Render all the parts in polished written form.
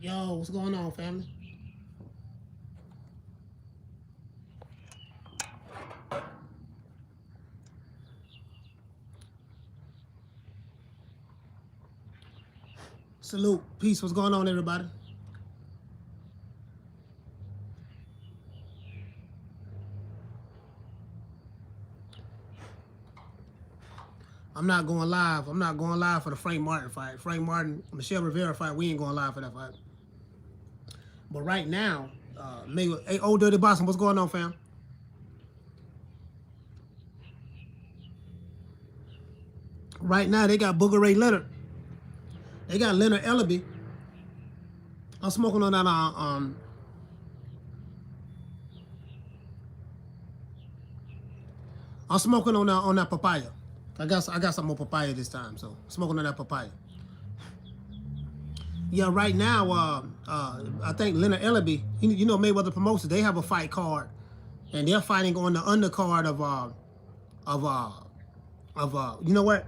Yo, what's going on, family? Salute. Peace. What's going on, everybody? I'm not going live. I'm not going live for the Frank Martin fight. Frank Martin, Michel Rivera fight, we ain't going live for that fight. But right now, Mayweather, hey, Old Dirty Boston, what's going on, fam? Right now, they got Booger Ray Leonard. They got Leonard Ellaby. I'm smoking on that, I'm smoking on that papaya. I got some more papaya this time, so smoking on that papaya. Yeah, right now, I think Leonard Ellaby, you know Mayweather Promotions, they have a fight card, and they're fighting on the undercard you know what?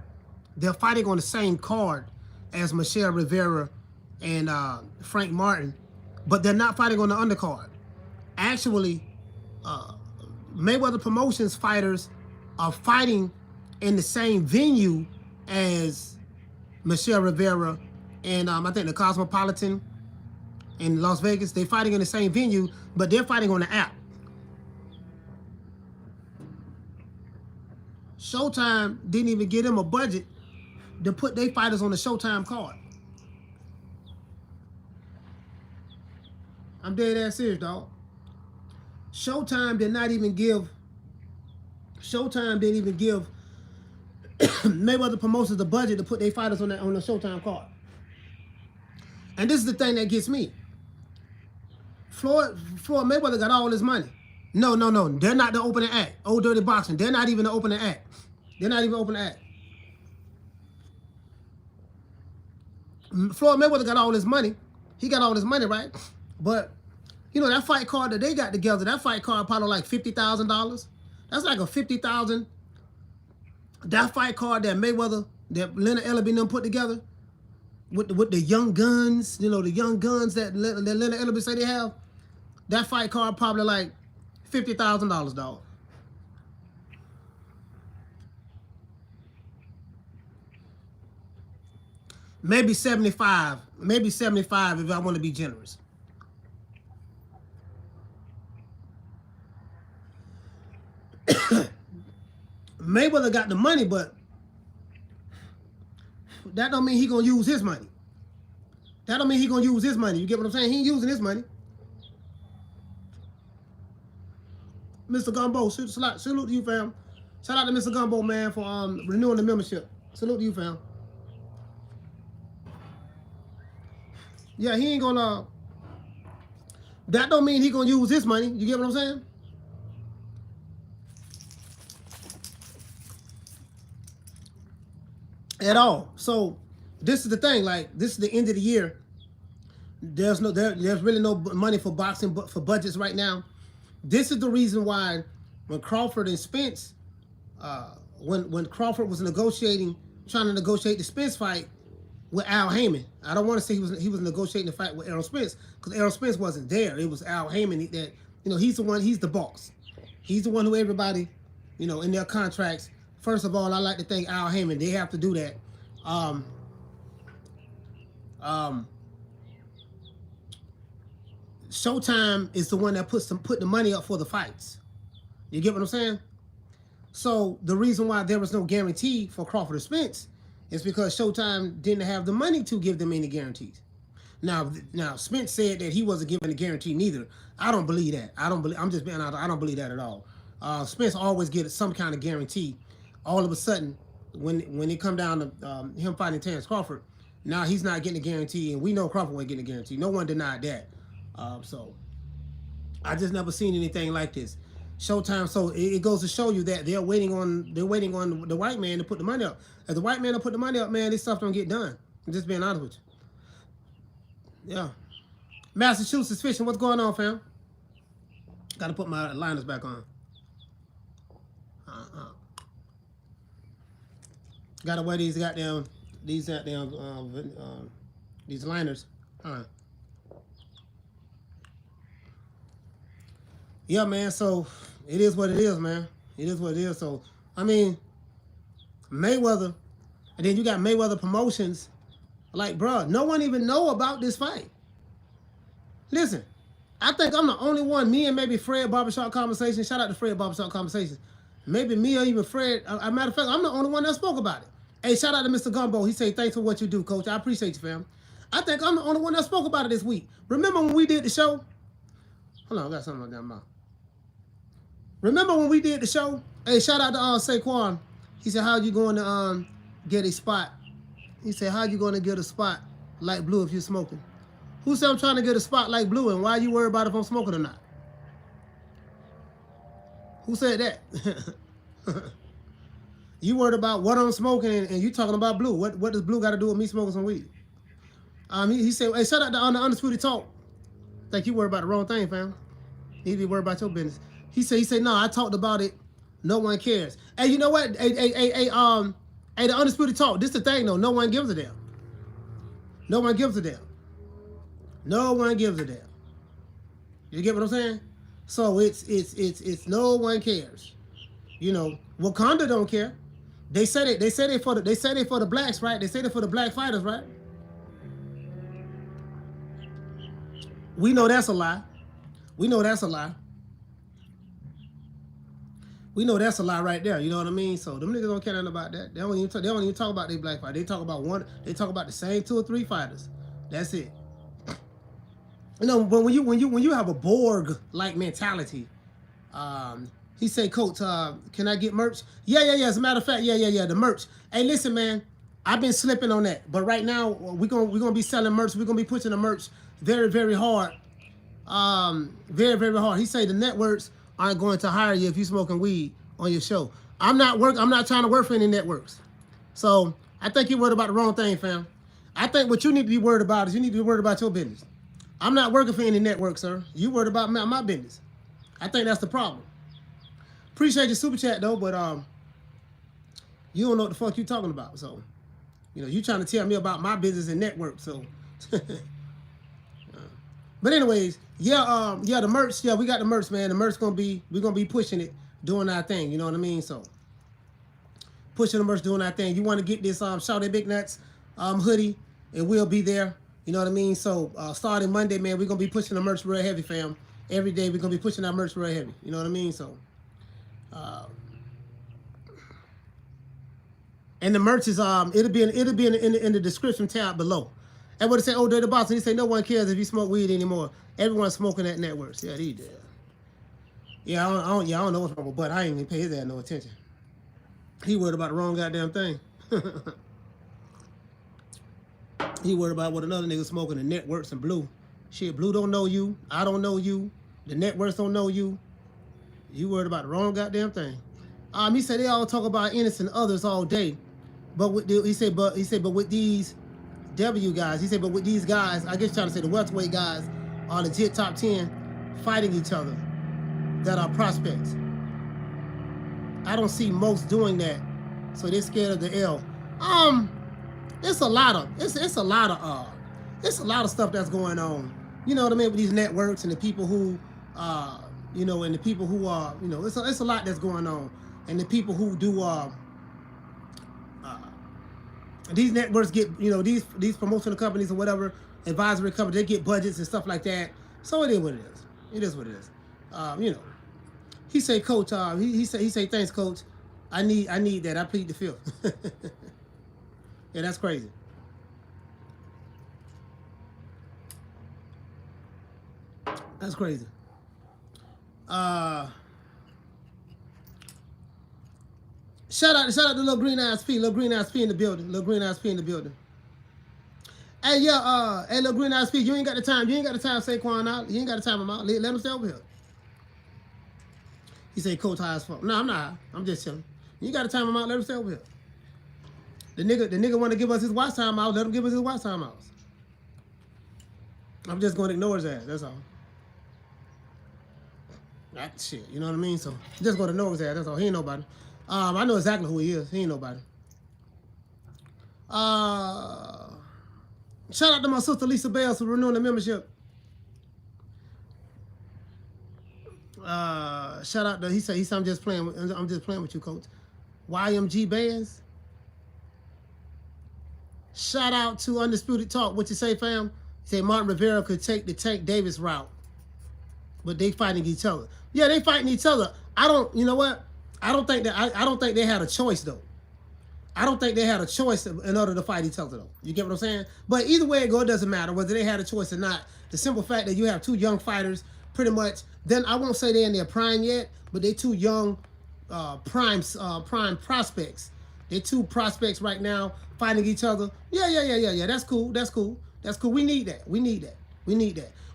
They're fighting on the same card as Michel Rivera and Frank Martin, but they're not fighting on the undercard. Actually, Mayweather Promotions fighters are fighting in the same venue as Michel Rivera and I think the Cosmopolitan in Las Vegas. They're fighting in the same venue, but they're fighting on the app. Showtime didn't even give them a budget to put their fighters on the Showtime card. I'm dead ass serious, dog. Showtime didn't even give Mayweather Promotions the budget to put their fighters on the Showtime card. And this is the thing that gets me. Floyd Mayweather got all his money. No. They're not the opening act. Old Dirty Boxing. They're not even the opening act. They're not even the opening act. Floyd Mayweather got all his money. He got all his money, right? But, you know, that fight card that they got together, that fight card probably like $50,000. That's like a $50,000. That fight card that Mayweather, that Leonard Ellaby and them put together, with the young guns, you know, the young guns that Leonard Ellaby say they have, that fight card probably like $50,000, dog. Maybe 75. Maybe 75 if I want to be generous. Mayweather got the money, but that don't mean he gonna use his money. That don't mean he gonna use his money. You get what I'm saying? He ain't using his money. Mr. Gumbo, salute to you, fam. Shout out to Mr. Gumbo, man, for renewing the membership. Salute to you, fam. Yeah, he ain't gonna. That don't mean he gonna use his money. You get what I'm saying? At all. So this is the thing. Like, this is the end of the year. There's really no money for boxing, but for budgets right now. This is the reason why when Crawford and Spence, when Crawford was trying to negotiate the Spence fight with Al Haymon. I don't want to say he was negotiating the fight with Errol Spence, because Errol Spence wasn't there. It was Al Haymon that, you know, he's the boss. He's the one who everybody, you know, in their contracts. First of all, I like to thank Al Haymon. They have to do that. Showtime is the one that put the money up for the fights. You get what I'm saying? So the reason why there was no guarantee for Crawford or Spence is because Showtime didn't have the money to give them any guarantees. Now Spence said that he wasn't given a guarantee neither. I don't believe that. I'm just being honest. I don't believe that at all. Spence always gets some kind of guarantee. All of a sudden, when it come down to him fighting Terrence Crawford, now he's not getting a guarantee, and we know Crawford wasn't getting a guarantee. No one denied that. So I just never seen anything like this. Showtime. So it goes to show you that they're waiting on the white man to put the money up. If the white man to put the money up, man, this stuff don't get done. I'm just being honest with you. Yeah. Massachusetts fishing. What's going on, fam? Got to put my liners back on. Got to wear these liners. Yeah, man. So it is what it is, man. It is what it is. So I mean, Mayweather, and then you got Mayweather Promotions. Like, bro, no one even know about this fight. Listen, I think I'm the only one. Me and maybe Fred Barbershop Conversation. Shout out to Fred Barbershop Conversations. Maybe me or even Fred. As a matter of fact, I'm the only one that spoke about it. Hey, shout out to Mr. Gumbo. He said, thanks for what you do, Coach. I appreciate you, fam. I think I'm the only one that spoke about it this week. Remember when we did the show? Hold on, I got something on that mouth. Remember when we did the show? Hey, shout out to Saquon. He said, how you going to get a spot? He said, how you going to get a spot like Blue if you're smoking? Who said I'm trying to get a spot like Blue, and why you worried about if I'm smoking or not? Who said that? You worried about what I'm smoking, and you talking about Blue. What does Blue got to do with me smoking some weed? He said, hey, shout out to the Undisputed Talk. Think you worried about the wrong thing, fam. You need to be worried about your business. He said, no, I talked about it. No one cares. Hey, you know what? Hey, the Undisputed Talk. This the thing, though. No one gives a damn. No one gives a damn. No one gives a damn. You get what I'm saying? So it's no one cares. You know, Wakanda don't care. They said it. They said it for the blacks, right? They said it for the black fighters, right? We know that's a lie. We know that's a lie. We know that's a lie right there. You know what I mean? So them niggas don't care nothing about that. They don't even talk about their black fight. They talk about one. They talk about the same 2 or 3 fighters. That's it. You know, but when you have a Borg-like mentality, he say, Coach, can I get merch? Yeah. As a matter of fact, yeah. The merch. Hey, listen, man, I've been slipping on that, but right now we're gonna be selling merch. We're gonna be pushing the merch very, very hard. Very, very hard. He say the networks aren't going to hire you if you smoking weed on your show. I'm not trying to work for any networks. So I think you're worried about the wrong thing, fam. I think what you need to be worried about is you need to be worried about your business. I'm not working for any network, sir. You worried about my business. I think that's the problem. Appreciate your super chat though, but you don't know what the fuck you talking about. So, you know, you trying to tell me about my business and network. So, but anyways, yeah, the merch. Yeah, we got the merch, man. The merch we're gonna be pushing it, doing our thing. You know what I mean? So, pushing the merch, doing our thing. You want to get this Shout Out Big Nuts hoodie, and we'll be there. You know what I mean? So starting Monday, man, we're going to be pushing the merch real heavy, fam. Every day we're going to be pushing our merch real heavy. You know what I mean? So, and the merch is, it'll be in the description tab below. And what it say, oh, they're the boss. And he say, no one cares if you smoke weed anymore. Everyone's smoking at networks. Yeah, he did. Yeah, I don't know what's wrong with Bud. I ain't even pay his ass no attention. He worried about the wrong goddamn thing. He worried about what another nigga smoking the networks and Blue. Shit, Blue don't know you. I don't know you. The networks don't know you. You worried about the wrong goddamn thing. He said they all talk about innocent others all day, but with these W guys, he said, but with these guys, I guess trying to say the welterweight guys are legit top 10 fighting each other that are prospects. I don't see most doing that, so they're scared of the L. It's a lot of stuff that's going on. You know what I mean, with these networks and the people who, you know, and the people who are, you know, it's a lot that's going on. And the people who do, these networks get, you know, these promotional companies or whatever, advisory companies, they get budgets and stuff like that. So it is what it is. It is what it is. You know, he say, Coach, he say, thanks, Coach. I need that. I plead the fifth. Yeah, that's crazy. That's crazy. Shout out to Little Green Eyes P. Little Green Eyes P in the building. Little Green Eyes P in the building. Hey, yeah, hey, Little Green Eyes P, you ain't got the time. You ain't got the time to Saquon out. You ain't got the time him out. Let him stay over here. He said, Coach high as fuck. No, I'm not high. I'm just chilling. You ain't got the time him out. Let him stay over here. The nigga want to give us his watch time out. Let him give us his watch time out. I'm just going to ignore his ass. That's all. That shit, you know what I mean? So, I'm just going to ignore his ass. That's all. He ain't nobody. I know exactly who he is. He ain't nobody. Shout out to my sister Lisa Bales for renewing the membership. Shout out to, he said I'm just playing with you, coach. YMG Bands. Shout out to Undisputed Talk. What you say, fam? He said Martin Rivera could take the Tank Davis route, but they fighting each other. Yeah, they fighting each other. You know what? I don't think they had a choice though. I don't think they had a choice in order to fight each other though. You get what I'm saying? But either way it goes, it doesn't matter whether they had a choice or not. The simple fact that you have two young fighters, pretty much. Then I won't say they're in their prime yet, but they're two young prime prospects. They're two prospects right now fighting each other. Yeah. That's cool. We need that.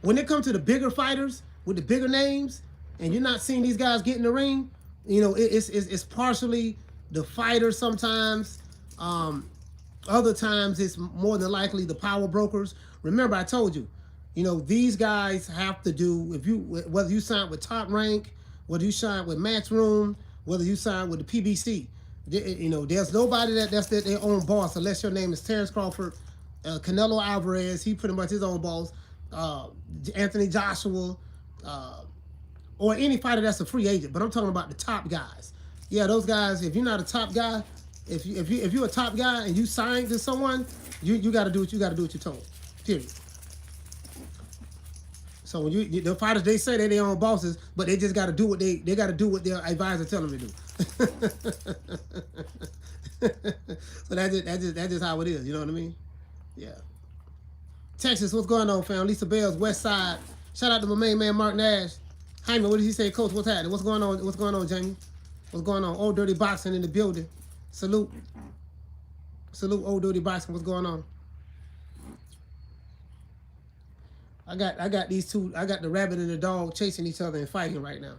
When it comes to the bigger fighters with the bigger names, and you're not seeing these guys get in the ring, you know, it's partially the fighters sometimes. Other times it's more than likely the power brokers. Remember, I told you, you know, these guys have to do, whether you sign with Top Rank, whether you sign with Matchroom, whether you sign with the PBC, you know, there's nobody that's their own boss unless your name is Terrence Crawford, Canelo Alvarez, he pretty much his own boss, Anthony Joshua, or any fighter that's a free agent. But I'm talking about the top guys. Yeah, those guys. If you're not a top guy, if you're a top guy and you signed to someone, you got to do what you're told. Period. So when the fighters, they say they're their own bosses, but they just got to do what they got to do what their advisor tell them to do. So that's just how it is. You know what I mean? Yeah. Texas, what's going on, fam? Lisa Bell's West Side. Shout out to my main man Mark Nash. Haymon, what did he say, Coach? What's happening? What's going on? What's going on, Jamie? What's going on? Old Dirty Boxing in the building. Salute, Old Dirty Boxing. What's going on? I got these two. I got the rabbit and the dog chasing each other and fighting right now.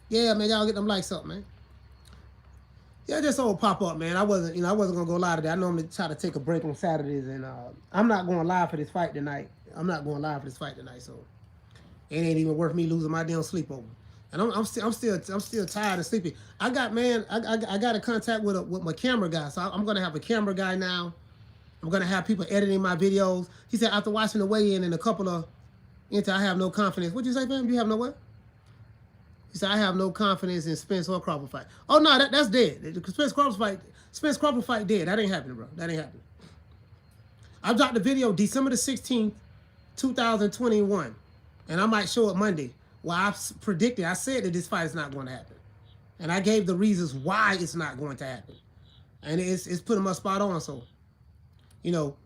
Yeah, man, y'all get them likes up, man. Yeah, just old pop up, man. I wasn't gonna go live today. I normally try to take a break on Saturdays, and I'm not going live for this fight tonight. So it ain't even worth me losing my damn sleep over. And I'm still tired of sleeping. I got a contact with my camera guy, so I'm gonna have a camera guy now. I'm gonna have people editing my videos. He said after watching the weigh-in and a couple of I have no confidence. What'd you say, fam? You have no what? He said I have no confidence in Spence or Crawford fight. Oh no, that's dead. The Spence Crawford fight dead. That ain't happening, bro. That ain't happening. I dropped the video December the 16th, 2021, and I might show it Monday. Well, I said that this fight is not going to happen, and I gave the reasons why it's not going to happen, and it's putting my spot on. So, you know,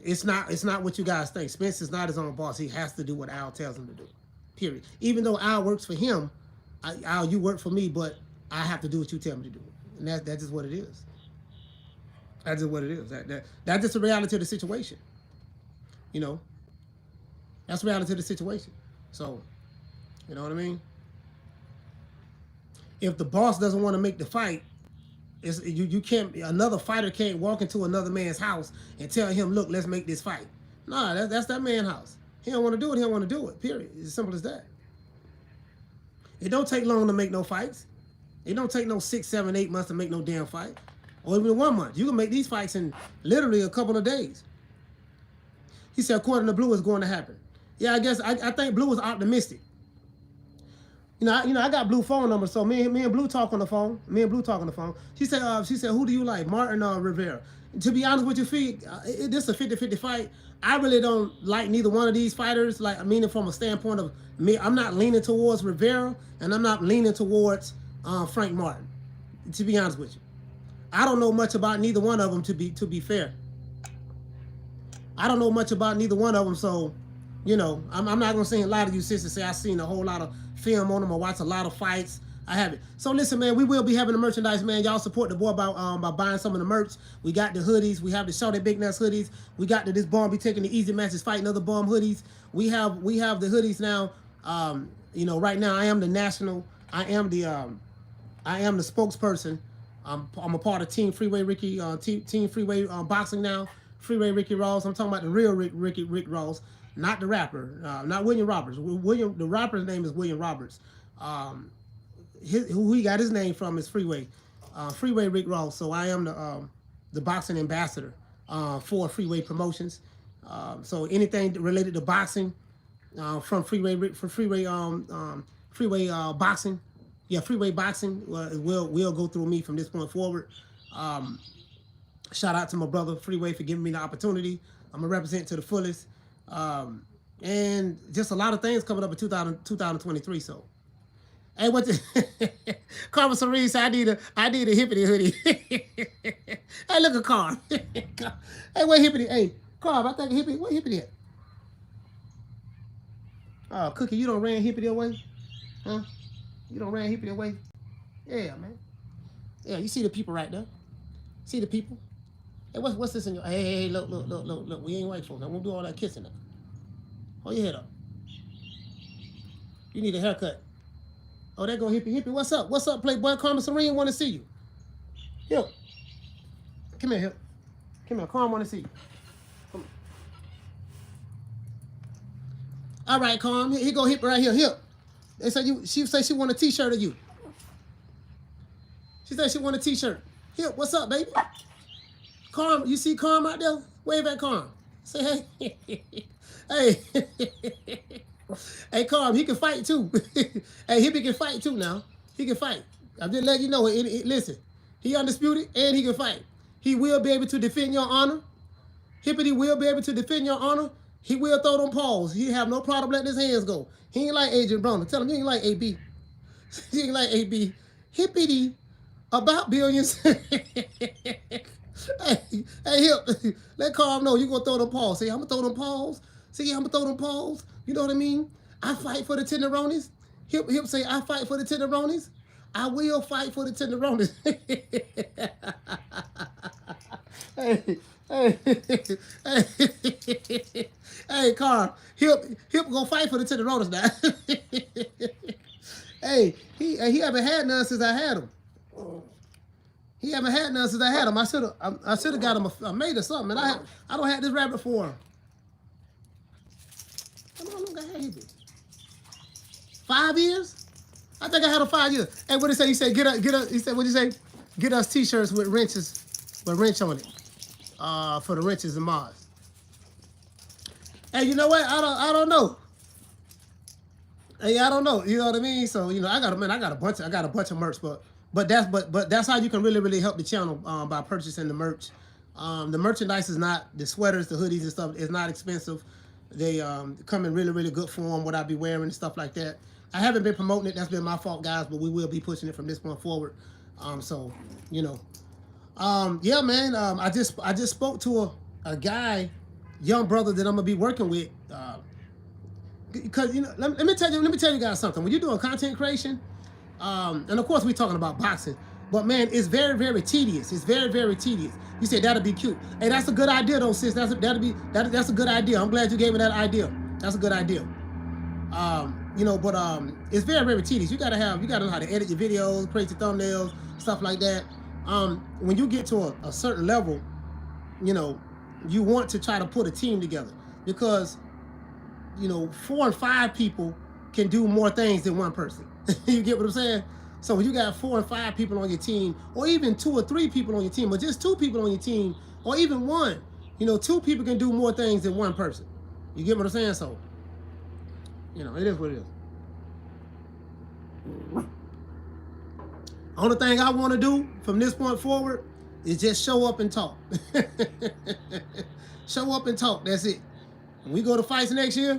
it's not what you guys think. Spence is not his own boss. He has to do what Al tells him to do. Period. Even though Al works for him, Al, you work for me, but I have to do what you tell me to do, and that's just what it is. That's just what it is. That's just the reality of the situation. You know, that's the reality of the situation. So, you know what I mean? If the boss doesn't want to make the fight, you can't. Another fighter can't walk into another man's house and tell him, "Look, let's make this fight." Nah, that's that man's house. He don't want to do it. He don't want to do it. Period. It's as simple as that. It don't take long to make no fights. It don't take no 6, 7, 8 months to make no damn fight, or even 1 month. You can make these fights in literally a couple of days. He said, according to Blue, it's going to happen. Yeah, I guess I think Blue is optimistic. You know, I got Blue phone number, so me and Blue talk on the phone. She said, who do you like, Martin or Rivera? To be honest with you, this is a 50-50 fight. I really don't like neither one of these fighters. Like, I mean it from a standpoint of me. I'm not leaning towards Rivera, and I'm not leaning towards Frank Martin. To be honest with you, I don't know much about neither one of them. To be fair, I don't know much about neither one of them. So, you know, I'm not gonna say a lot of you sisters say I've seen a whole lot of film on them or watch a lot of fights. I haven't. So listen, man, we will be having the merchandise, man. Y'all support the boy by buying some of the merch. We got the hoodies. We have the Shawty Big Nuts hoodies. We got this bomb be taking the easy matches, fighting other bomb hoodies. We have the hoodies now. You know, right now I am the spokesperson. I'm a part of Team Freeway Ricky, Team Freeway Boxing now. Freeway Ricky Ross. I'm talking about the real Rick Ross, not the rapper, not William Roberts. The rapper's name is William Roberts. Who he got his name from is Freeway Rick Ross. So I am the boxing ambassador for Freeway Promotions. So anything related to boxing, from Freeway Boxing. Yeah, Freeway Boxing will go through me from this point forward. Shout out to my brother Freeway for giving me the opportunity. I'm gonna represent to the fullest. And just a lot of things coming up in 2023. So, hey, what the Carmen Cerise said, I need a hippity hoodie. Hey, look at Carm. Hey, what hippity? Hey, Carm, I think hippity. What hippity at? Oh, Cookie, you don't ran hippity away? Huh? You don't ran hippity away? Yeah, man. Yeah, you see the people right there. See the people? Hey, what's this in your... Hey, look. We ain't white folks. I won't do all that kissing now. Hold your head up. You need a haircut. Oh, there go hippie. What's up? What's up, Playboy? Carmen Serene want to see you. Hip. Come here, Hip. Come here. Carmen want to see you. Come on. All right, Carmen. Here go Hip right here. Hip. They said she said she want a t-shirt of you. She said she want a t-shirt. Hip, what's up, baby? Carm, you see Carm out there? Wave at Carm. Say hey. Hey. Hey, Carm, he can fight too. Hey, Hippie can fight too now. He can fight. I'm just letting you know. Listen, he undisputed and he can fight. He will be able to defend your honor. Hippity will be able to defend your honor. He will throw them paws. He have no problem letting his hands go. He ain't like Agent Brown. Tell him he ain't like AB. He ain't like AB. Hippity about billions. Hey, Hip, let Carl know you gonna throw them paws. See, I'm gonna throw them paws. See, I'm gonna throw them paws. You know what I mean? I fight for the tenderonis. Hip say, I fight for the tenderonis. I will fight for the tenderonis. Hey, Carl, Hip gonna fight for the tenderonis now. Hey, he haven't had none since I had him. He haven't had none since I had him. I should have got him a mate or something. And I don't have this rabbit for him. How long I had him? 5 years? I think I had him 5 years. Hey, what did he say? He said get us. He said what did he say? Get us t-shirts with wrenches, with wrench on it, for the wrenches and mods. Hey, you know what? I don't know. Hey, I don't know. You know what I mean? So I got a bunch of merch, but that's how you can really help the channel by purchasing the merch. The merchandise is not the sweaters, the hoodies and stuff. It's not expensive. They come in really good form. What I be wearing and stuff like that. I haven't been promoting it. That's been my fault, guys. But we will be pushing it from this point forward. So yeah, man. I just spoke to a guy, young brother that I'm gonna be working with. Because let me tell you guys something. When you're doing content creation, and of course we're talking about boxing, but man, it's very tedious. It's very tedious. You said that'll be cute. Hey, that's a good idea though, sis. That's a good idea. I'm glad you gave me that idea. That's a good idea. But it's very tedious. You gotta know how to edit your videos, create your thumbnails, stuff like that. When you get to a certain level, you want to try to put a team together because 4 and 5 people can do more things than one person. You get what I'm saying? So when you got 4 and 5 people on your team, or even 2 or 3 people on your team, or just 2 people on your team, or even 1, 2 people can do more things than one person. You get what I'm saying? So, it is what it is. Only thing I want to do from this point forward is just show up and talk. Show up and talk. That's it. When we go to fights next year,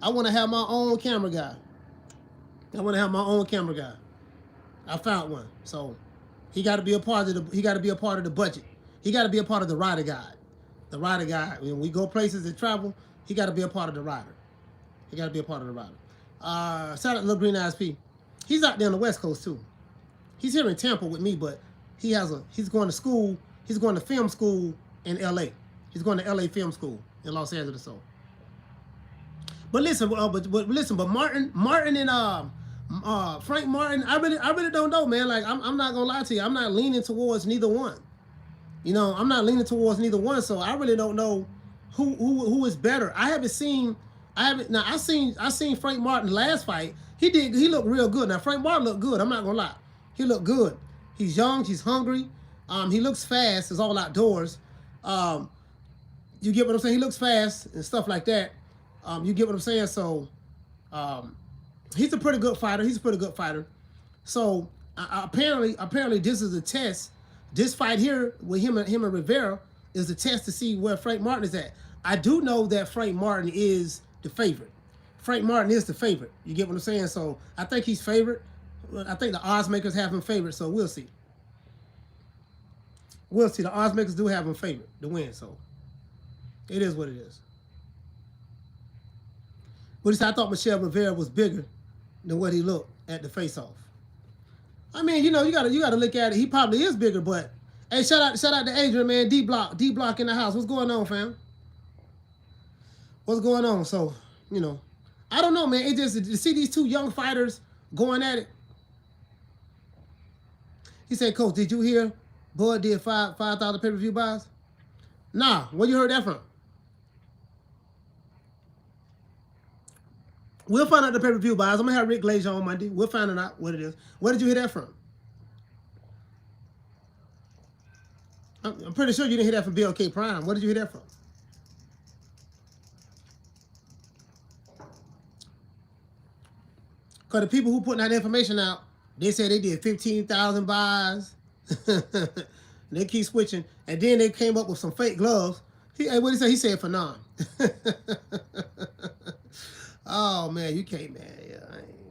I want to have my own camera guy. I found one. So he got to be a part of the budget. He got to be a part of the rider guide. The rider guide. When we go places and travel, he got to be a part of the rider. Shout out to Little Green Eyes P. He's out there on the West Coast too. He's here in Tampa with me, but he's going to school. He's going to film school in LA. He's going to LA film school in Los Angeles. So. But listen, but Martin and Frank Martin, I really don't know, man. Like I'm not gonna lie to you, I'm not leaning towards neither one. I'm not leaning towards neither one, so I really don't know who is better. I seen Frank Martin last fight. He looked real good. Now Frank Martin looked good. I'm not gonna lie, he looked good. He's young, he's hungry. He looks fast. It's all outdoors. You get what I'm saying? He looks fast and stuff like that. You get what I'm saying? So he's a pretty good fighter. So apparently this is a test. This fight here with him and Rivera is a test to see where Frank Martin is at. I do know that Frank Martin is the favorite. Frank Martin is the favorite. You get what I'm saying? So I think he's favorite. I think the odds makers have him favorite. So we'll see. We'll see. The odds makers do have him favorite to win. So it is what it is. But he said, I thought Michel Rivera was bigger than what he looked at the face-off. I mean, you know, you gotta look at it. He probably is bigger, but hey, shout out to Adrian, man. D Block in the house. What's going on, fam? What's going on? So, you know, I don't know, man. It just to see these two young fighters going at it. He said, Coach, did you hear Bud did 5,000 pay-per-view buys? Nah, where you heard that from? We'll find out the pay-per-view buys. I'm going to have Rick Glazier on Monday. We'll find out what it is. Where did you hear that from? I'm pretty sure you didn't hear that from BLK Prime. Where did you hear that from? Because the people who putting that information out, they said they did 15,000 buys. They keep switching. And then they came up with some fake gloves. What did he say? He said for none. Oh man, you can't, man. Yeah,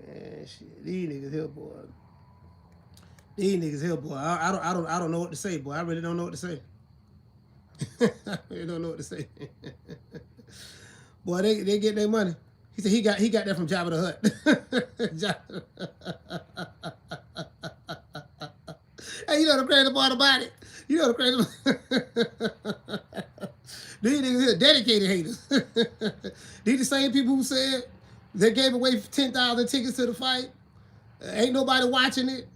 man, shit. These niggas here, boy. I don't know what to say, boy. I really don't know what to say. I really don't know what to say. Boy, they get their money. He said he got that from Jabba the Hutt. Hey, you know the crazy part about it? You know the crazy part? These niggas here dedicated haters. These the same people who said they gave away 10,000 tickets to the fight. Ain't nobody watching it.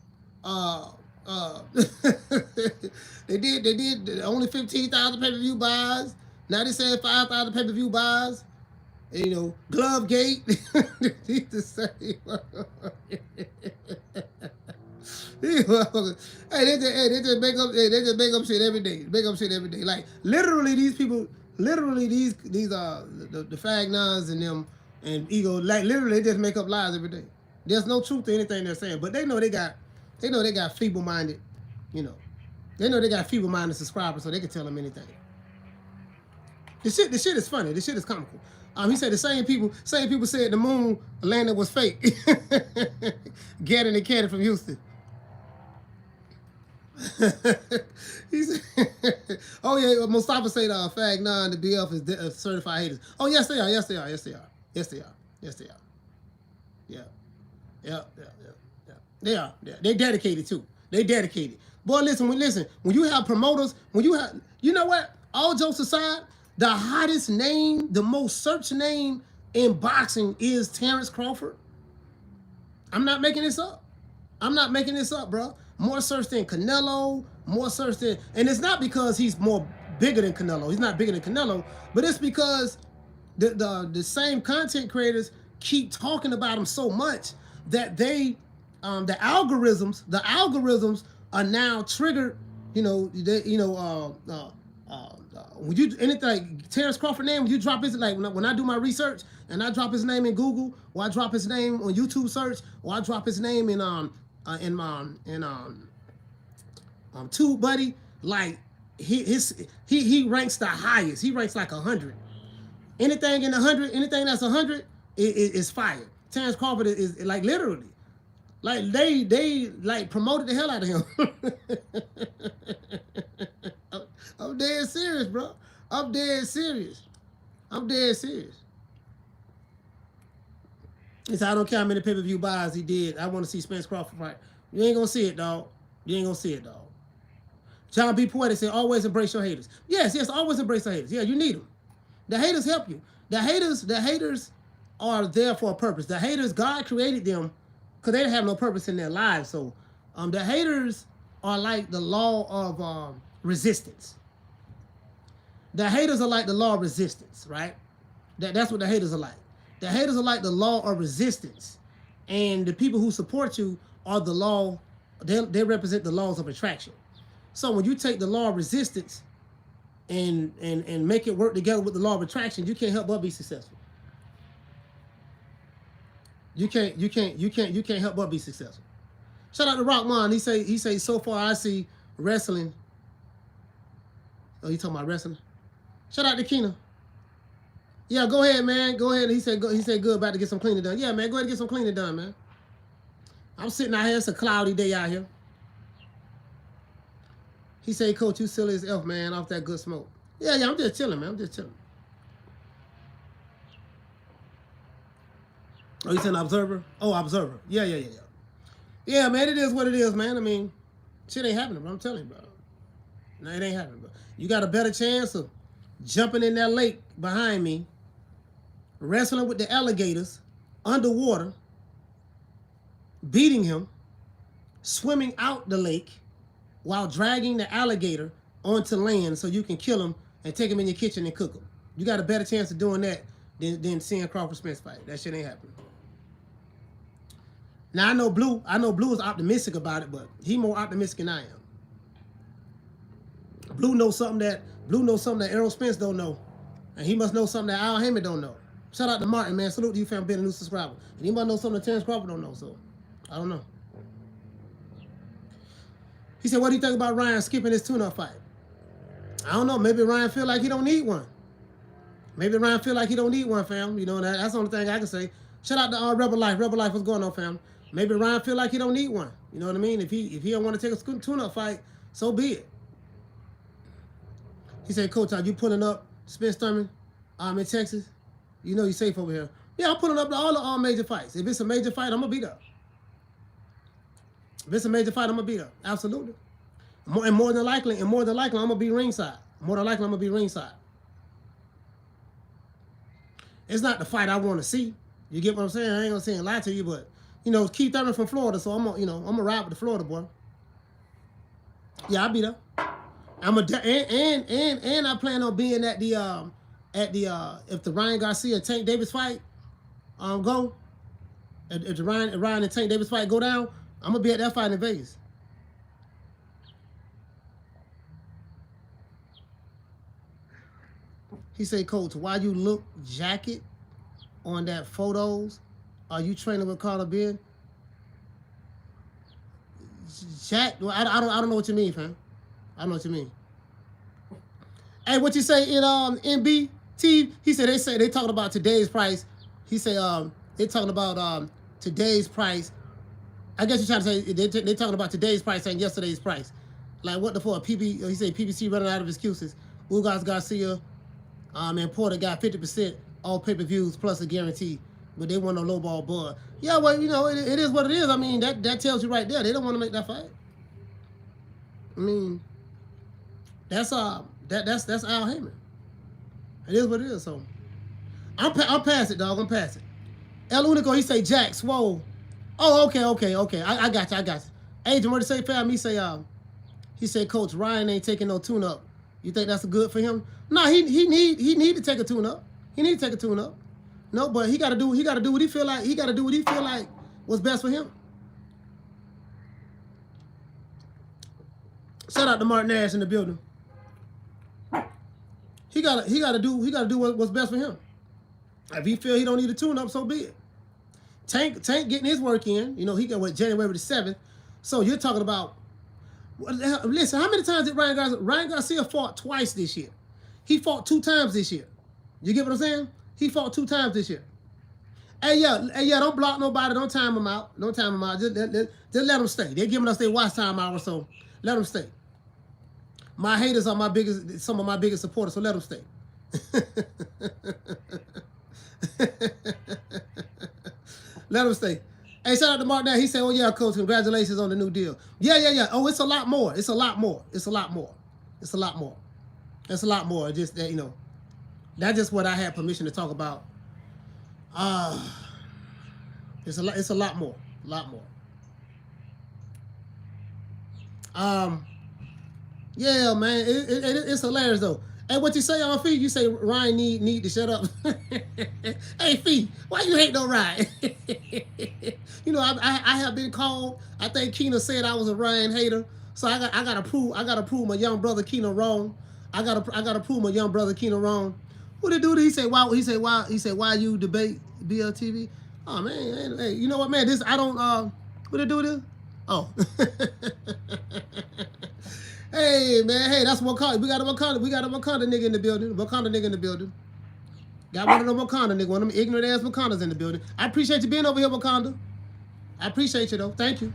They did only 15,000 pay-per-view buys. Now they said 5,000 pay-per-view buys. And, you know, Glove Gate. These the same. Hey, they just make up shit every day. Make up shit every day. Like literally, these people, these the fag nuns and them and ego, like literally, they just make up lies every day. There's no truth to anything they're saying, but they know they got feeble-minded, you know, they know they got feeble-minded subscribers, so they can tell them anything. The shit is funny. The shit is comical. He said the same people said the moon landing was fake. Getting and Cannon from Houston. He said, oh yeah, Mustafa said fag 9, the BF is certified haters. Oh yes they are. Yeah. They are. They dedicated too. They dedicated. Boy, listen. When you have promoters, you know what? All jokes aside, the hottest name, the most searched name in boxing is Terrence Crawford. I'm not making this up. Bro. More searched than Canelo, more searched than, and it's not because he's bigger than Canelo. He's not bigger than Canelo, but it's because the same content creators keep talking about him so much that the algorithms are now triggered. You know, when you anything like Terrence Crawford name, when you drop his, like when I do my research and I drop his name in Google, or I drop his name on YouTube search, or I drop his name in TubeBuddy, like he ranks the highest. He ranks like 100. Anything in 100, anything that's 100 is fire. Terrence Crawford is like literally, like they like promoted the hell out of him. I'm dead serious, bro. I'm dead serious. He said, I don't care how many pay-per-view buys he did. I want to see Spence Crawford fight. You ain't gonna see it, dog. John B. Poetic said, always embrace your haters. Yes, always embrace the haters. Yeah, you need them. The haters help you. The haters are there for a purpose. The haters, God created them because they didn't have no purpose in their lives. So the haters are like the law of resistance. The haters are like the law of resistance, right? That's what the haters are like. The haters are like the law of resistance. And the people who support you are the law, they represent the laws of attraction. So when you take the law of resistance and make it work together with the law of attraction, you can't help but be successful. you can't help but be successful. Shout out to Rockman. He say so far I see wrestling. Oh, you talking about wrestling? Shout out to Keena. Yeah, go ahead, man. Go ahead. He said good, about to get some cleaning done. Yeah, man, go ahead and get some cleaning done, man. I'm sitting out here. It's a cloudy day out here. He said, Coach, you silly as F, man, off that good smoke. Yeah, I'm just chilling, man. I'm just chilling. Oh, you said an observer? Oh, observer. Yeah. Yeah, man, it is what it is, man. I mean, shit ain't happening, bro. I'm telling you, bro. No, it ain't happening, bro. You got a better chance of jumping in that lake behind me, wrestling with the alligators underwater, beating him, swimming out the lake, while dragging the alligator onto land so you can kill him and take him in your kitchen and cook him. You got a better chance of doing that than seeing Crawford Spence fight. That shit ain't happening. Now I know Blue is optimistic about it, but he more optimistic than I am. Blue knows something that Errol Spence don't know, and he must know something that Al Haymon don't know. Shout out to Martin, man. Salute to you, fam, being a new subscriber. And he must know something that Terrence Crawford don't know, so I don't know. He said, what do you think about Ryan skipping his tune-up fight? I don't know. Maybe Ryan feel like he don't need one. Maybe Ryan feel like he don't need one, fam. You know, that's the only thing I can say. Shout out to Rebel Life. Rebel Life, what's going on, fam? Maybe Ryan feel like he don't need one. You know what I mean? If he don't want to take a tune-up fight, so be it. He said, Coach, are you pulling up Spence Thurman in Texas? You know you're safe over here. Yeah, I'm pulling up to all major fights. If it's a major fight, I'm going to be there. If it's a major fight, I'm going to be there. Absolutely. And more than likely, I'm going to be ringside. More than likely, I'm going to be ringside. It's not the fight I want to see. You get what I'm saying? I ain't going to say and lie to you, but, you know, Keith Thurman from Florida, so I'm going to ride with the Florida boy. Yeah, I'll be there. And I plan on being at the if the Ryan Garcia and Tank Davis fight go, if the Ryan and Tank Davis fight go down, I'm gonna be at that fight in Vegas. He said, Coach, why you look jacket on that photos? Are you training with Carter Ben? Jack, well, I don't know what you mean, fam. I don't know what you mean. Hey, what you say in NBT? He said they talking about today's price. He said they talking about today's price. I guess you're trying to say they talking about today's price and yesterday's price. Like what the fuck? He said PBC running out of excuses. Ugas Garcia and Porter got 50% all pay-per-views plus a guarantee, but they want a lowball bud. Yeah, well, you know, it is what it is. I mean, that tells you right there. They don't want to make that fight. I mean, that's Al Haymon. It is what it is. So I'm past it, dog. I'm past it. El Unico, he say Jack swole. Oh, okay. I got you. Agent, what to say, fam? He say, Coach, Ryan ain't taking no tune-up. You think that's good for him? No, he need to take a tune-up. He need to take a tune-up. No, but he gotta do what he feel like. He gotta do what he feel like was best for him. Shout out to Martin Nash in the building. He gotta do what's best for him. If he feel he don't need a tune-up, so be it. Tank getting his work in. You know, he got January the 7th. So you're talking about. Listen, how many times did Ryan Garcia fought twice this year? He fought 2 times this year. You get what I'm saying? He fought 2 times this year. Hey, don't block nobody. Don't time them out. Just let them stay. They're giving us their watch time hour, so let them stay. My haters are some of my biggest supporters, so let them stay. Let them stay. Hey, shout out to Mark now. He said, oh, yeah, Coach, congratulations on the new deal. Yeah. Oh, it's a lot more. It's a lot more. Just that, you know, that's just what I had permission to talk about. It's a lot more. Yeah, man, it's hilarious though. Hey, what you say on Fee? You say Ryan need to shut up. Hey, Fee, why you hate no Ryan? You know, I have been called. I think Keena said I was a Ryan hater, so I gotta prove my young brother Keena wrong. I gotta prove my young brother Keena wrong. What did he do? He said why you debate BLTV? Oh man, hey, you know what, man? This I don't. What they do with this? Oh. Hey man, hey, that's Wakanda. We got a Wakanda nigga in the building. Wakanda nigga in the building. Got one of them Wakanda nigga, one of them ignorant ass Wakandas in the building. I appreciate you being over here, Wakanda. I appreciate you though. Thank you.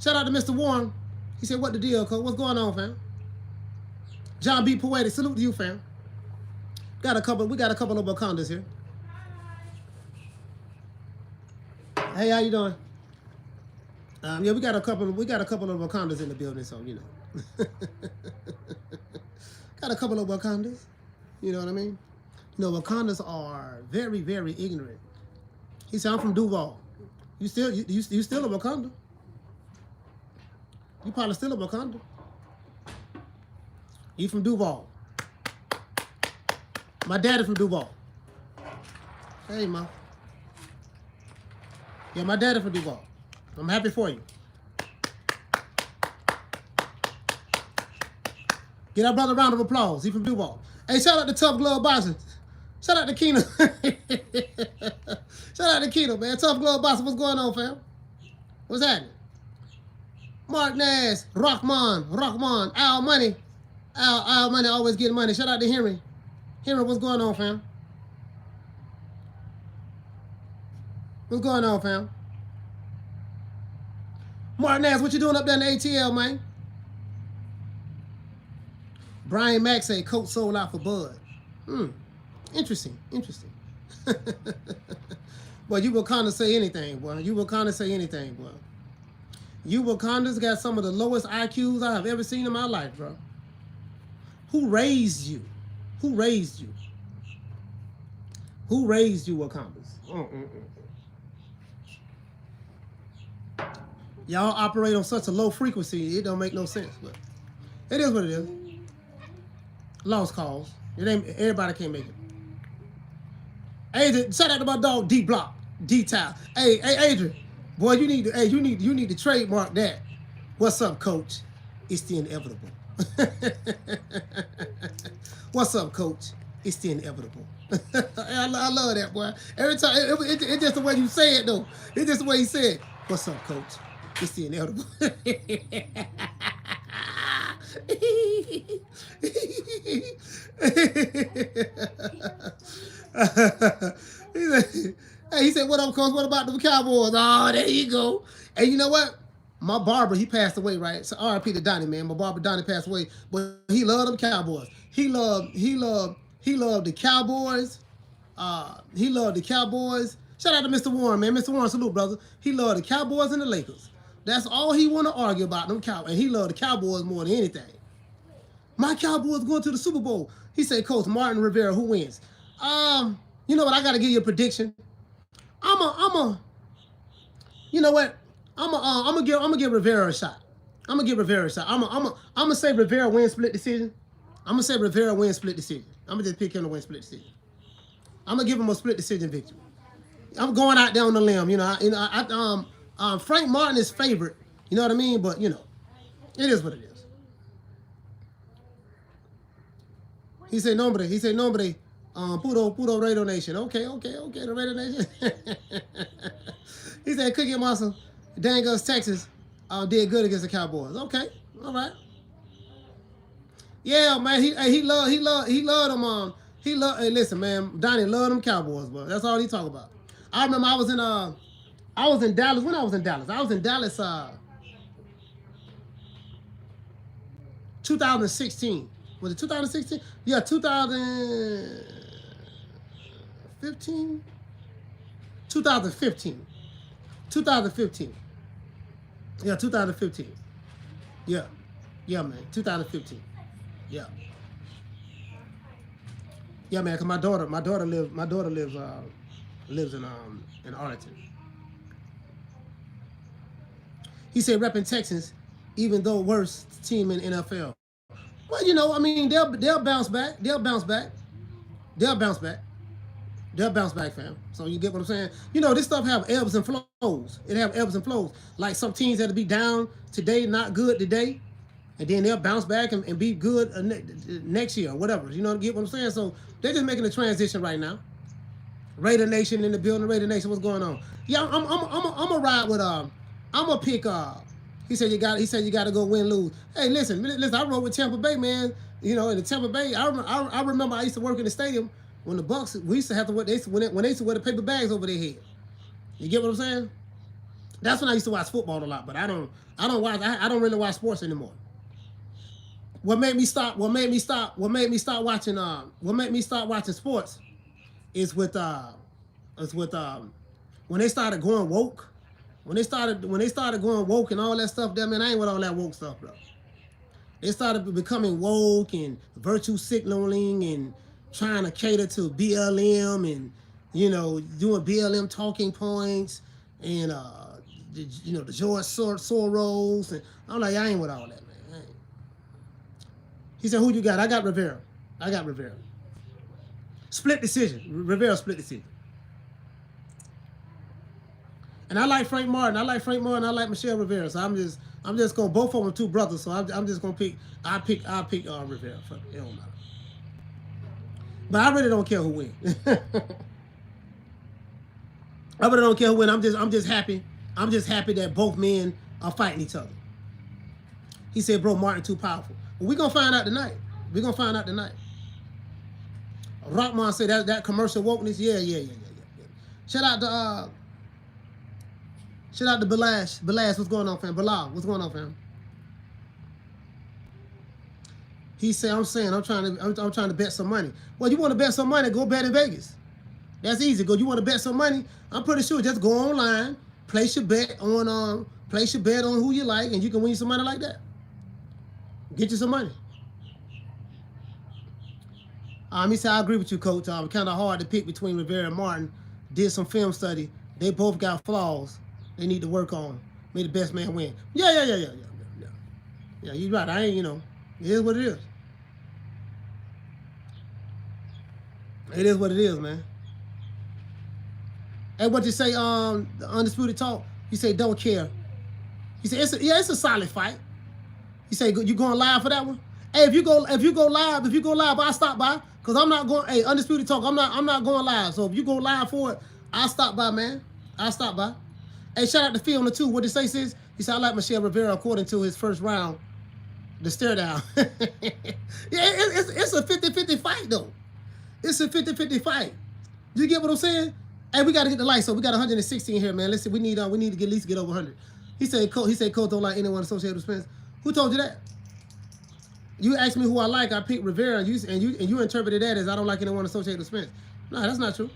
Shout out to Mr. Warren. He said, "What the deal, Cole? What's going on, fam?" John B. Poetic. Salute to you, fam. We got a couple of Wakandas here. Hey, how you doing? Yeah, we got a couple of Wakandas in the building, so you know. Got a couple of Wakandas. You know what I mean? You know, Wakandas are very, very ignorant. He said, "I'm from Duval." You still a Wakanda? You probably still a Wakanda. You from Duval? My daddy from Duval. Hey, ma. Yeah, my daddy from Duval. I'm happy for you. Get our brother a round of applause. He from Duval. Hey, shout out to Tough Glove Boxing. Shout out to Keno. Shout out to Keno, man. Tough Glove Boxing. What's going on, fam? What's happening? Mark Nash, Rockman, Al Money. Al Money always getting money. Shout out to Henry. Henry, what's going on, fam? What's going on, fam? Mark Nash, what you doing up there in the ATL, man? Brian Mack say coat sold out for Bud. Interesting. Boy, you will kind of say anything, boy. You Wakandas got some of the lowest IQs I have ever seen in my life, bro. Who raised you? Who raised you, Wakandas? Y'all operate on such a low frequency, it don't make no sense, but it is what it is. Lost cause. It ain't everybody can't make it. Adrian, shout out to my dog D Block, D Tile. Hey, Adrian, boy, you need to trademark that. What's up, coach? It's the inevitable. What's up, coach? It's the inevitable. I love that, boy. Every time, it's just the way you say it, though. It's just the way you say it. What's up, coach? It's the inevitable. He said, what up, coach? What about the Cowboys? Oh, there you go. And you know what? My barber, he passed away, right? So R.I.P. to Donnie, man. My barber Donnie passed away, but he loved them Cowboys. He loved the Cowboys. He loved the Cowboys. Shout out to Mr. Warren, man. Mr. Warren, salute, brother. He loved the Cowboys and the Lakers. That's all he want to argue about, them Cowboys. And he loved the Cowboys more than anything. My Cowboys going to the Super Bowl. He said, Coach Martin Rivera, who wins? You know what? I got to give you a prediction. You know what? I'm gonna give Rivera a shot. I'm gonna say Rivera wins split decision. I'm gonna just pick him to win split decision. I'm gonna give him a split decision victory. I'm going out there on the limb. Frank Martin is favorite. You know what I mean? But it is what it is. He said nombre. Puro Radio Nation. Okay, the Radio Nation. He said Cookie Monster, Dangos, Texas, did good against the Cowboys. Okay, all right. Yeah, man, he loved them. Hey, listen, man, Donnie loved them Cowboys, bro. That's all he talk about. I remember I was in Dallas. When I was in Dallas, 2016. Was it 2016? Yeah, 2015. 2015. Yeah, 2015. Yeah, man, 2015. Yeah, man. Cause my daughter lives in Arlington. He said, repping Texans, even though worst team in NFL. Well, I mean, they'll bounce back. They'll bounce back, fam. So you get what I'm saying? This stuff have ebbs and flows. It have ebbs and flows. Like some teams had to be down today, not good today, and then they'll bounce back and be good next year or whatever. You get what I'm saying? So they're just making a transition right now. Raider Nation in the building. Raider Nation, what's going on? Yeah, I'm gonna ride with I'm gonna pick he said you got to go win lose. Hey, listen, I rode with Tampa Bay, man. You know, in the Tampa Bay, I remember I used to work in the stadium when the Bucks, we used to have to wear, when they used to wear the paper bags over their head. You get what I'm saying? That's when I used to watch football a lot, but I don't really watch sports anymore. What made me stop watching sports is with when they started going woke. When they started going woke and all that stuff, man, I ain't with all that woke stuff, bro. They started becoming woke and virtue signaling and trying to cater to BLM and, you know, doing BLM talking points and you know, the George Soros, and I'm like, I ain't with all that, man. He said, who you got? I got Rivera. Split decision. Rivera split decision. And I like Frank Martin. I like Michel Rivera. So I'm just gonna, both of them two brothers. So I'm just gonna pick. I'll pick Rivera. Fuck it, don't matter. But I really don't care who wins. I really don't care who wins. I'm just happy. I'm just happy that both men are fighting each other. He said, bro, Martin too powerful. Well, we're gonna find out tonight. Rockman said that commercial wokeness. Yeah. Shout out to Balash. What's going on, fam? Bilal, what's going on, fam? He said, I'm trying to bet some money. Well, you want to bet some money, go bet in Vegas. That's easy. You want to bet some money? I'm pretty sure just go online, place your bet on who you like, and you can win some money like that. Get you some money. He said, I agree with you, Coach. Kind of hard to pick between Rivera and Martin. Did some film study. They both got flaws they need to work on. May the best man win. Yeah, you're right. I ain't, you know, it is what it is. It is what it is, man. Hey, what you say, the Undisputed Talk? You say, don't care. He said, it's a solid fight. He said, you going live for that one? Hey, if you go live, I'll stop by. Cause I'm not going, hey, Undisputed Talk, I'm not going live. So if you go live for it, I'll stop by, man. I'll stop by. Hey, shout out to Phil on the 2. What did he say, sis? He said, I like Michel Rivera according to his first round, the stare down. Yeah, it's a 50-50 fight, though. It's a 50-50 fight. You get what I'm saying? Hey, we got to get the lights. So we got 116 here, man. Listen, we need to at least get over 100. He said Coach don't like anyone associated with Spence. Who told you that? You asked me who I like. I picked Rivera, and you interpreted that as I don't like anyone associated with Spence. No, that's not true.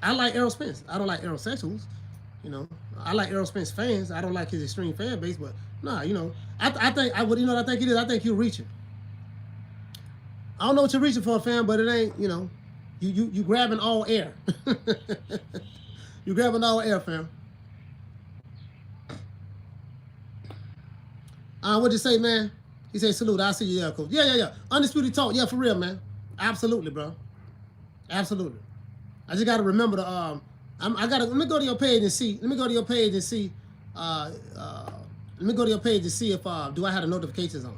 I like Errol Spence. I don't like aerosexuals. You know, I like Errol Spence fans. I don't like his extreme fan base, but nah, you know, I think it is. I think you're reaching. I don't know what you're reaching for, fam, but it ain't, you know, you grabbing all air. You grabbing all air, fam. What'd you say, man? He said, salute, I'll see you there, Coach. Yeah. Undisputed Talk, yeah, for real, man. Absolutely, bro. Absolutely. I just gotta remember to let me go to your page and see. Let me go to your page and see if do I have the notifications on.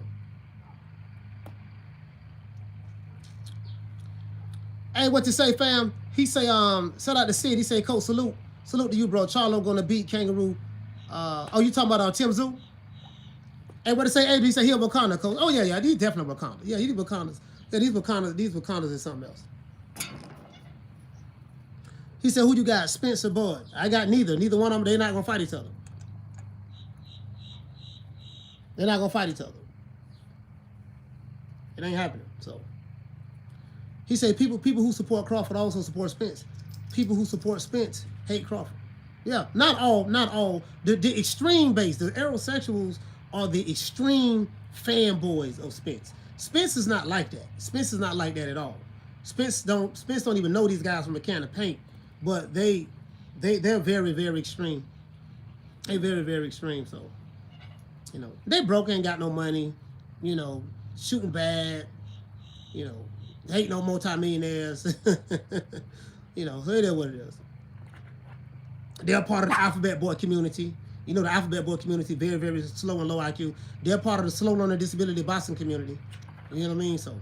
Hey, what to say, fam? He say, shout out to Sid. He say, Coach, salute to you, bro. Charlo gonna beat Kangaroo. You talking about Tim Zoo? Hey, what to say? Hey, he say he a Wakanda, Coach. Oh yeah, he's definitely Wakanda. Yeah, he's Wakandas. Yeah, these Wakandas is something else. He said, who you got, Spence or Bud? I got neither. Neither one of them, they're not going to fight each other. They're not going to fight each other. It ain't happening, so. He said, people who support Crawford also support Spence. People who support Spence hate Crawford. Yeah, not all. The extreme base, the aerosexuals are the extreme fanboys of Spence. Spence is not like that. Spence is not like that at all. Spence don't even know these guys from a can of paint. But they're very, very extreme. They're very, very extreme. So, you know, they broke, ain't got no money, you know, shooting bad, you know, hate no multimillionaires. You know, so it is what it is. They're part of the Alphabet Boy community. You know, the Alphabet Boy community, very, very slow and low IQ. They're part of the slow learner disability Boston community. You know what I mean? So,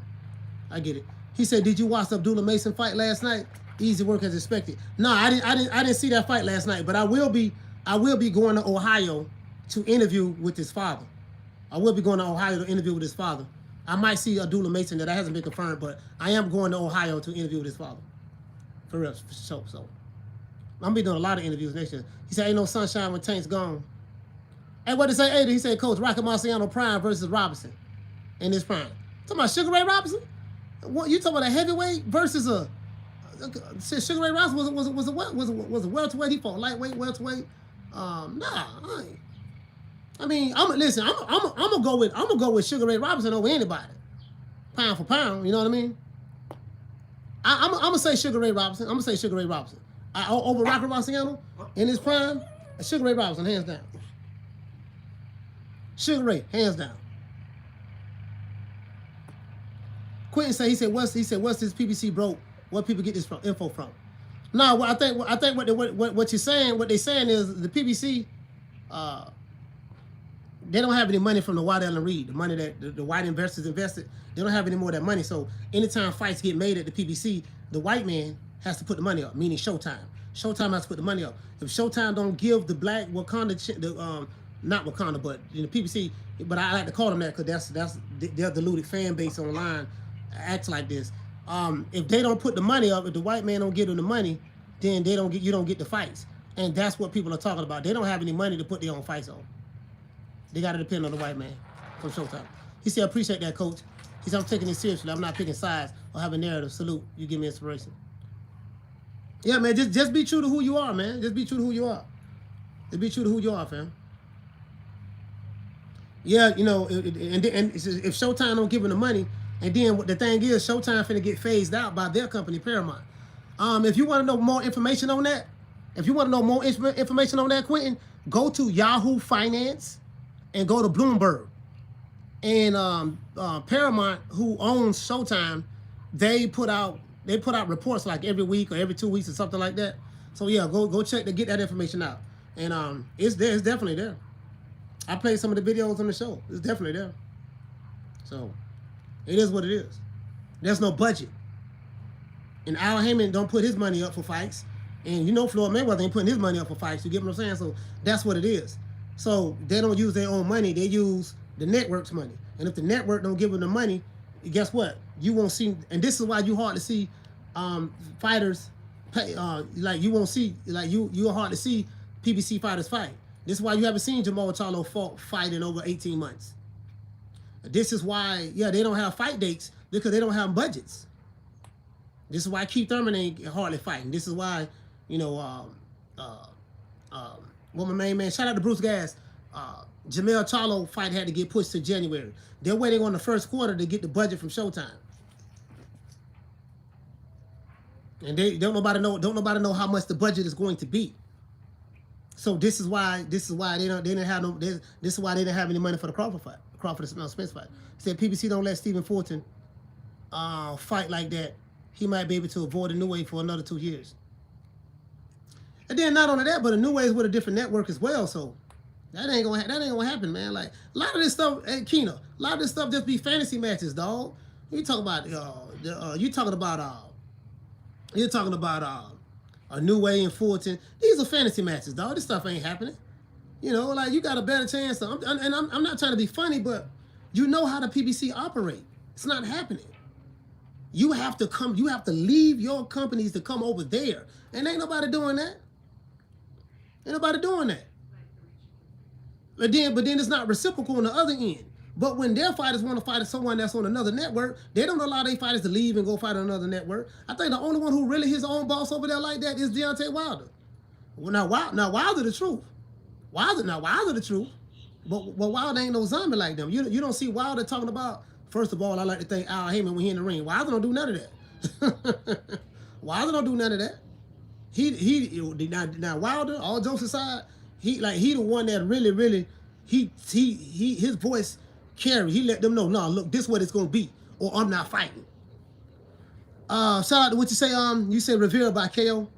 I get it. He said, did you watch the Abdullah Mason fight last night? Easy work as expected. No, I didn't see that fight last night, but I will be going to Ohio to interview with his father. I will be going to Ohio to interview with his father. I might see Abdullah Mason. That hasn't been confirmed, but I am going to Ohio to interview with his father. For real, for sure. So I'm gonna be doing a lot of interviews next year. He said, "Ain't no sunshine when Tank's gone." Hey, what did he say? Hey, he said, "Coach, Rocky Marciano Prime versus Robinson in his prime." Talking about Sugar Ray Robinson? What you talking about a heavyweight versus a? Sugar Ray Robinson was a welterweight. He fought lightweight, welterweight. I mean, I'm gonna go with Sugar Ray Robinson over anybody, pound for pound. You know what I mean? I'm gonna say Sugar Ray Robinson. I'm gonna say Sugar Ray Robinson over Rocky Marciano in his prime. Sugar Ray Robinson, hands down. Sugar Ray, hands down. Quentin said, he said, what's this PBC broke? What people get this info from? No, I think what you're saying, what they're saying is the PBC, they don't have any money from the Waddell and Reed, the money that the white investors invested. They don't have any more of that money. So anytime fights get made at the PBC, the white man has to put the money up, meaning Showtime. Showtime has to put the money up. If Showtime don't give the black Wakanda, not Wakanda, but the PBC, but I like to call them that because that's their deluded fan base online acts like this. If they don't put the money up, if the white man don't give them the money, then you don't get the fights. And that's what people are talking about. They don't have any money to put their own fights on. They got to depend on the white man from Showtime. He said, "Appreciate that, coach." He said, "I'm taking this seriously. I'm not picking sides or have a narrative. Salute. You give me inspiration." Yeah, man, just be true to who you are, man. Just be true to who you are. Just be true to who you are, fam. Yeah, you know, and if Showtime don't give them the money, and then the thing is, Showtime finna get phased out by their company, Paramount. If you want to know more information on that, Quentin, go to Yahoo Finance and go to Bloomberg. And Paramount, who owns Showtime, they put out reports like every week or every 2 weeks or something like that. So yeah, go check to get that information out. And it's there. It's definitely there. I played some of the videos on the show. It's definitely there. So it is what it is. There's no budget. And Al Haymon don't put his money up for fights. And you know Floyd Mayweather ain't putting his money up for fights. You get what I'm saying? So that's what it is. So they don't use their own money. They use the network's money. And if the network don't give them the money, guess what? You won't see. And this is why you hard to see fighters pay. Like you won't see. Like you're hard to see PBC fighters fight. This is why you haven't seen Jamal Charlo fight in over 18 months. This is why, yeah, they don't have fight dates because they don't have budgets. This is why Keith Thurman ain't hardly fighting. This is why, you know, what my main man, shout out to Bruce Gas, Jamal Charlo fight had to get pushed to January. They're waiting on the first quarter to get the budget from Showtime. And they don't nobody know how much the budget is going to be. So this is why they didn't have any money for the Crawford fight. Crawford Spence fight. He said PBC don't let Stephen Fulton fight like that. He might be able to avoid a New Wave for another 2 years. And then not only that, but a New Wave is with a different network as well. So that ain't gonna happen, man. Like a lot of this stuff, hey Keno, a lot of this stuff just be fantasy matches, dog. You talking about a New Way and Fulton. These are fantasy matches, dog. This stuff ain't happening. You know, like you got a better chance. I'm not trying to be funny, but you know how the PBC operate. It's not happening. You have to leave your companies to come over there. And ain't nobody doing that. Ain't nobody doing that. But then it's not reciprocal on the other end. But when their fighters want to fight someone that's on another network, they don't allow their fighters to leave and go fight on another network. I think the only one who really his own boss over there like that is Deontay Wilder. Well, now Wilder the truth. Wilder the truth. But Wilder ain't no zombie like them. You don't see Wilder talking about, first of all, I like to thank Al Haymon when he in the ring. Wilder don't do none of that. Wilder don't do none of that. Now Wilder, all jokes aside, he the one that really his voice carry. He let them know, no, look, this is what it's gonna be, or I'm not fighting. Shout out to what you say. You say Rivera by KO,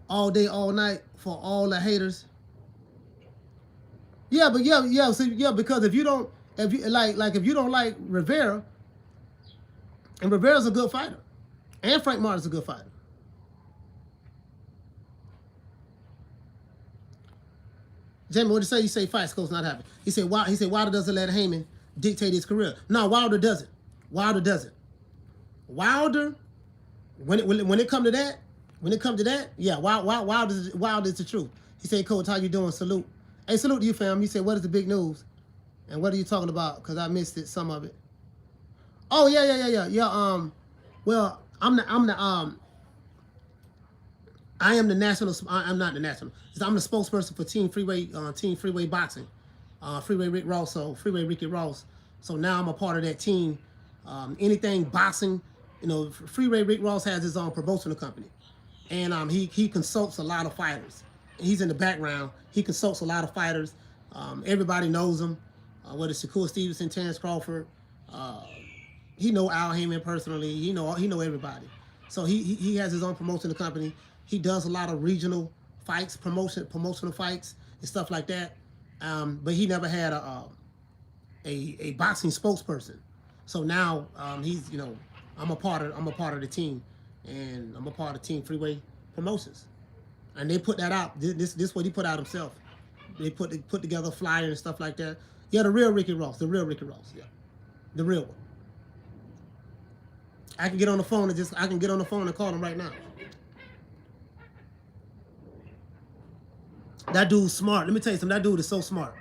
all day, all night for all the haters. Yeah, but yeah. So yeah, because if you don't like Rivera, and Rivera's a good fighter, and Frank Martin's a good fighter. Jamie, what did you say? You say fights coach not happy. He said Wilder doesn't let Haymon dictate his career. No, Wilder doesn't. Wilder doesn't. Wilder, when it come to that, yeah, Wilder's the truth. He said, Coach, how you doing? Salute. Hey, salute to you, fam. He said, what is the big news? And what are you talking about? Because I missed it, some of it. Oh, yeah. Well, I am the national. I'm not the national. I'm the spokesperson for Team Freeway Boxing, Freeway Ricky Ross. So now I'm a part of that team. Anything boxing, Freeway Rick Ross has his own promotional company, and he consults a lot of fighters. He's in the background. He consults a lot of fighters. Everybody knows him. Whether it's Shakur Stevenson, Terrence Crawford, he know Al Haymon personally. He know everybody. So he has his own promotional company. He does a lot of regional fights, promotional fights and stuff like that. But he never had a boxing spokesperson. So now he's I'm a part of the team, and I'm a part of Team Freeway Promotions. And they put that out. This is what he put out himself. They put together a flyer and stuff like that. Yeah, the real Ricky Ross, yeah, the real one. I can get on the phone and call him right now. That dude's smart. Let me tell you something. That dude is so smart.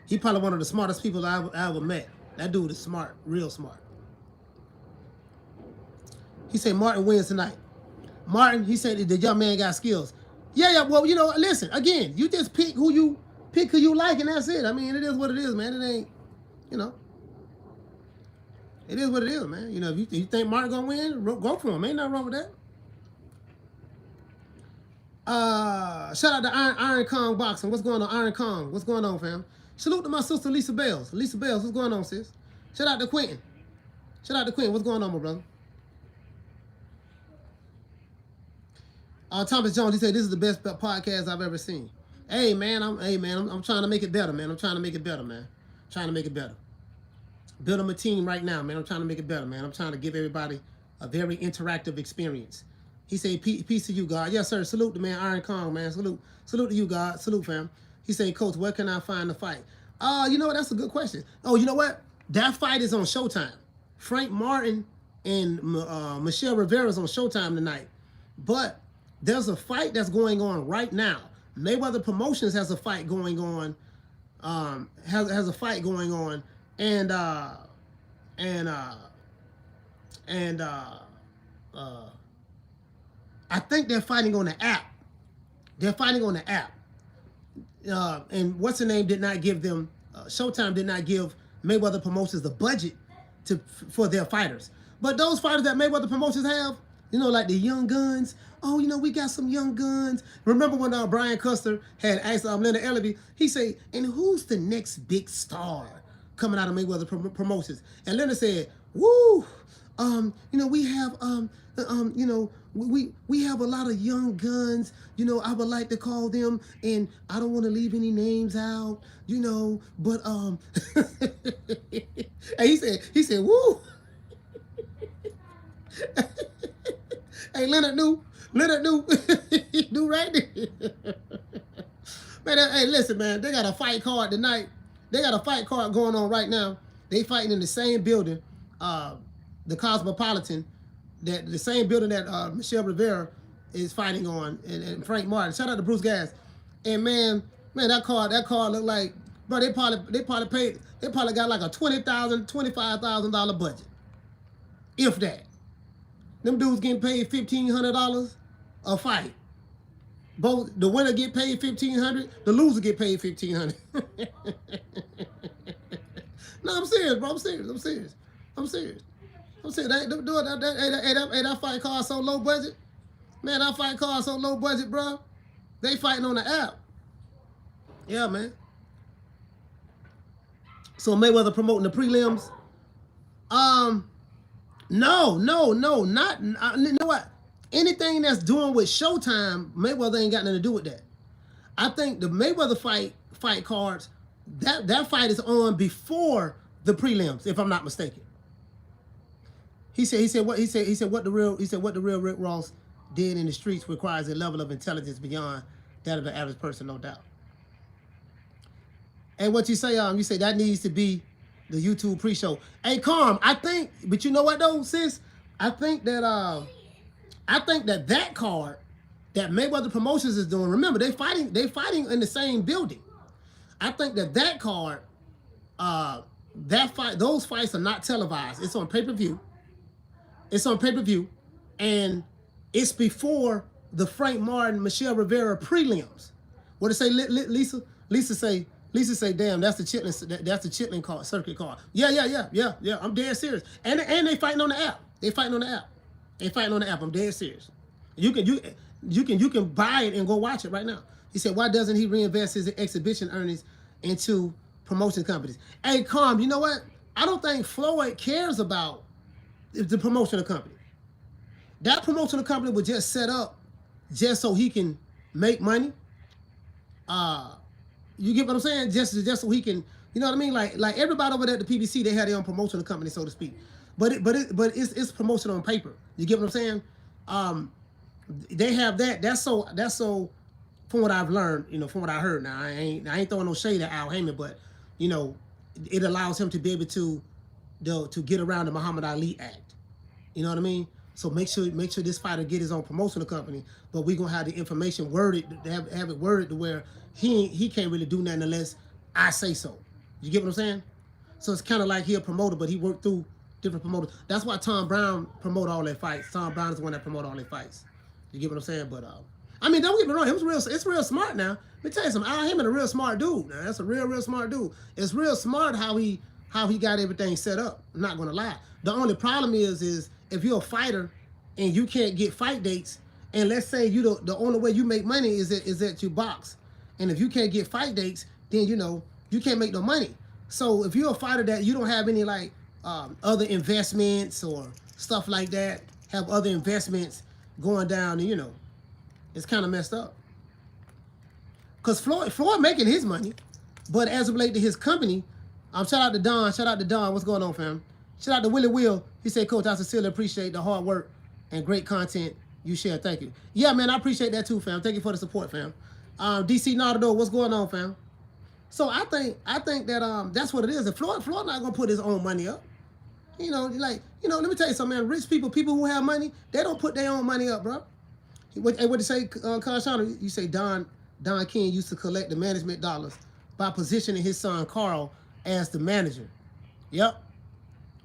He probably one of the smartest people I ever met. That dude is smart, real smart. He said Martin wins tonight. Martin, he said the young man got skills. Yeah. Well, listen, again, you just pick who you like, and that's it. I mean, it is what it is, man. It ain't, it is what it is, man. If you think Martin gonna win, go for him. Ain't nothing wrong with that. Shout out to Iron Kong Boxing. What's going on, Iron Kong? What's going on, fam? Salute to my sister Lisa Bells. Lisa Bells, what's going on, sis? Shout out to Quentin. What's going on, my brother? Thomas Jones, he said this is the best podcast I've ever seen. Hey man, I'm trying to make it better, man. Trying to make it better. Building a team right now, man. I'm trying to make it better, man. I'm trying to give everybody a very interactive experience. He said, peace to you, God. Yes, sir. Salute to man, Iron Kong, man. Salute to you, God. Salute, fam. He said, Coach, where can I find the fight? That's a good question. Oh, you know what? That fight is on Showtime. Frank Martin and Michel Rivera is on Showtime tonight. But there's a fight that's going on right now. Mayweather Promotions has a fight going on. Has a fight going on, and I think they're fighting on the app. And what's the name did not give them. Showtime did not give Mayweather Promotions the budget for their fighters. But those fighters that Mayweather Promotions have, like the young guns. Oh, we got some young guns. Remember when Brian Custer had asked Leonard Ellaby, he said, and who's the next big star coming out of Mayweather Promotions? And Leonard said, woo, we have, we have a lot of young guns, I would like to call them, and I don't want to leave any names out, but, and he said, woo. Hey, Leonard knew, he knew right there. Man, hey, listen, man, they got a fight card tonight. They got a fight card going on right now. They fighting in the same building, the Cosmopolitan, the same building that Michel Rivera is fighting on, and Frank Martin. Shout out to Bruce Gas. And man, that card looked like, bro, they probably got like a $20,000, $25,000 budget, if that. Them dudes getting paid $1,500 a fight. Both the winner get paid $1,500, the loser get paid $1,500. No, I'm serious, bro. I'm serious. That fight card so low budget. Man, that fight card so low budget, bro. They fighting on the app. Yeah, man. So Mayweather promoting the prelims. No, not. You know what? Anything that's doing with Showtime, Mayweather ain't got nothing to do with that. I think the Mayweather fight cards, that fight is on before the prelims, if I'm not mistaken. He said what the real Rick Ross did in the streets requires a level of intelligence beyond that of the average person, no doubt. And what you say that needs to be the YouTube pre-show. Hey, Carm, I think, but you know what though, sis? I think that that card that Mayweather Promotions is doing. Remember, they fighting in the same building. I think that card, those fights are not televised. It's on pay-per-view. It's on pay-per-view, and it's before the Frank Martin, Michel Rivera prelims. What did it say, Lisa? Lisa say, damn, that's the Chitlin card, circuit card. Yeah. I'm dead serious. And they fighting on the app. They fighting on the app. I'm dead serious. You can buy it and go watch it right now. He said, why doesn't he reinvest his exhibition earnings into promotion companies? Hey, Calm, you know what? I don't think Floyd cares about the promotional company. That promotional company was just set up just so he can make money. You get what I'm saying? Just so he can, you know what I mean? Like everybody over there at the PBC, they had their own promotional company, so to speak. But it's promotion on paper. You get what I'm saying? They have that. That's so. From what I've learned, from what I heard. Now I ain't throwing no shade at Al Haymon, but it allows him to be able to get around the Muhammad Ali Act. You know what I mean? So make sure this fighter get his own promotional company, but we gonna have the information worded, have it worded to where he can't really do nothing unless I say so. You get what I'm saying? So it's kind of like he a promoter, but he worked through different promoters. That's why Tom Brown promote all their fights. Tom Brown is the one that promote all their fights. You get what I'm saying? But I mean, don't get me wrong. It's real smart now. Let me tell you something. Al Haymon a real smart dude. Now that's a real smart dude. It's real smart how he got everything set up. I'm not gonna lie. The only problem is if you're a fighter and you can't get fight dates, and let's say the only way you make money is that you box, and if you can't get fight dates, then you can't make no money. So if you're a fighter that you don't have any other investments or stuff like that, have other investments going down, and it's kind of messed up. Cause Floyd making his money, but as it relates to his company, shout out to Don. What's going on, fam? Shout out to Willie Will. He said, Coach, I sincerely appreciate the hard work and great content you share. Thank you. Yeah, man, I appreciate that too, fam. Thank you for the support, fam. DC Nardado, what's going on, fam? So I think that that's what it is. If Floyd not gonna put his own money up. Let me tell you something, man. Rich people who have money, they don't put their own money up, bro. What you say, Conshana? You say Don King used to collect the management dollars by positioning his son Carl as the manager. Yep.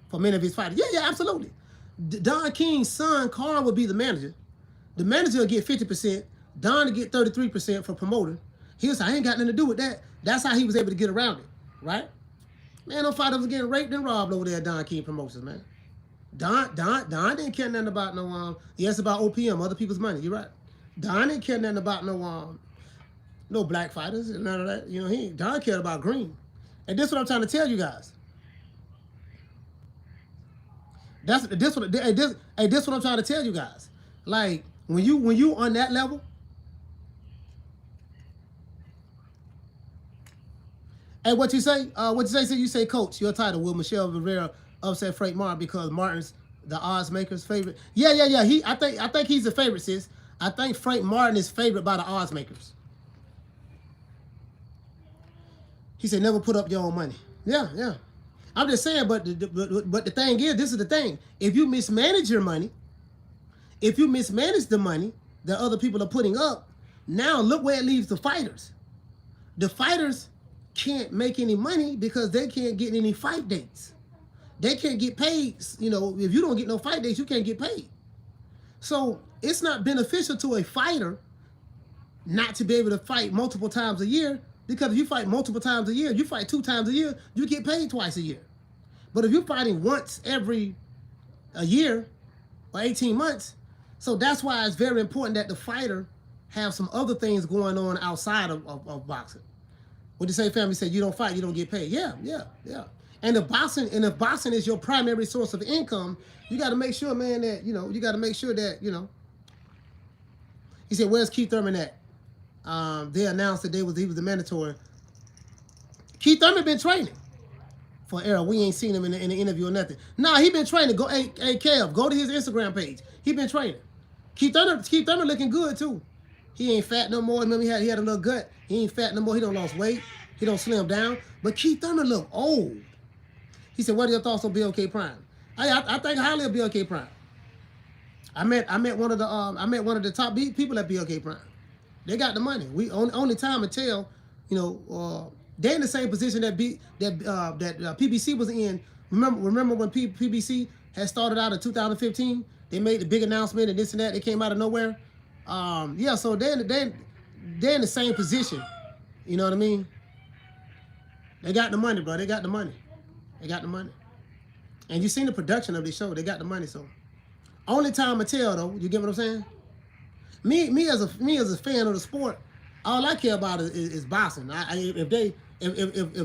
For many of his fighters. Yeah, absolutely. Don King's son Carl would be the manager. The manager will get 50%. Don will get 33% for promoter. He'll say, I ain't got nothing to do with that. That's how he was able to get around it, right? Man, no fighter was getting raped and robbed over there at Don King Promotions, man. Don didn't care nothing about yes, about OPM, other people's money. You're right. Don didn't care nothing about no black fighters, none of that. Don cared about green. And this is what I'm trying to tell you guys. This what I'm trying to tell you guys. Like when you on that level, and what you say? So you say, Coach, your title, will Michel Rivera upset Frank Martin because Martin's the odds maker's favorite? Yeah. I think he's the favorite, sis. I think Frank Martin is favored by the odds makers. He said, never put up your own money. Yeah. I'm just saying, but the thing is, this is the thing. If you mismanage your money, if you mismanage the money that other people are putting up, now look where it leaves the fighters. The fighters can't make any money because they can't get any fight dates. They can't get paid. If you don't get no fight dates, you can't get paid. So it's not beneficial to a fighter not to be able to fight multiple times a year, because if you fight multiple times a year, you fight 2 times a year, you get paid twice a year. But if you're fighting once every a year or 18 months, so that's why it's very important that the fighter have some other things going on outside of boxing. What you say, family? Said you don't fight, you don't get paid. Yeah. And if boxing is your primary source of income, you got to make sure, man, that you got to make sure that He said, "Where's Keith Thurman at?" They announced that he was the mandatory. Keith Thurman been training for era. We ain't seen him in the interview or nothing. Nah, he been training. Go, hey Kev, go to his Instagram page. He been training. Keith Thurman looking good too. He ain't fat no more. Remember he had a little gut. He ain't fat no more. He don't lost weight. He don't slim down. But Keith Thurman look old. He said, what are your thoughts on BLK Prime? I think highly of BLK Prime. I met one of the top people at BLK Prime. They got the money. We only time to tell, you know, they're in the same position that PBC was in. Remember when PBC had started out in 2015? They made the big announcement and this and that. They came out of nowhere. Yeah, so they're in the same position. You know what I mean? They got the money, bro. They got the money. They got the money. And you seen the production of this show. They got the money, so only time to tell, though. You get what I'm saying? Me as a fan of the sport, all I care about is boxing. If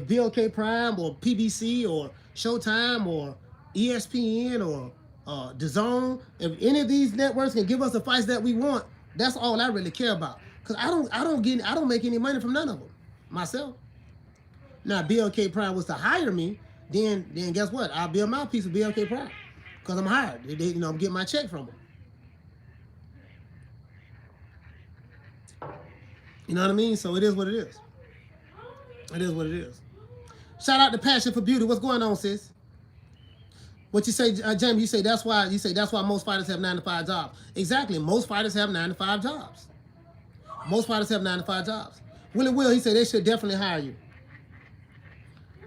BLK Prime or PBC or Showtime or ESPN or DAZN, if any of these networks can give us the fights that we want, that's all I really care about. Cause I don't make any money from none of them myself. Now BLK Prime was to hire me, then guess what? I'll be a mouthpiece of BLK Prime, cause I'm hired. You know, I'm getting my check from them. You know what I mean? So it is what it is. It is what it is. Shout out to Passion for Beauty. What's going on, sis? What you say, Jamie? You say that's why most fighters have 9 to 5 jobs. Exactly. Most fighters have 9 to 5 jobs. Most fighters have 9 to 5 jobs. Willie Will, he said they should definitely hire you.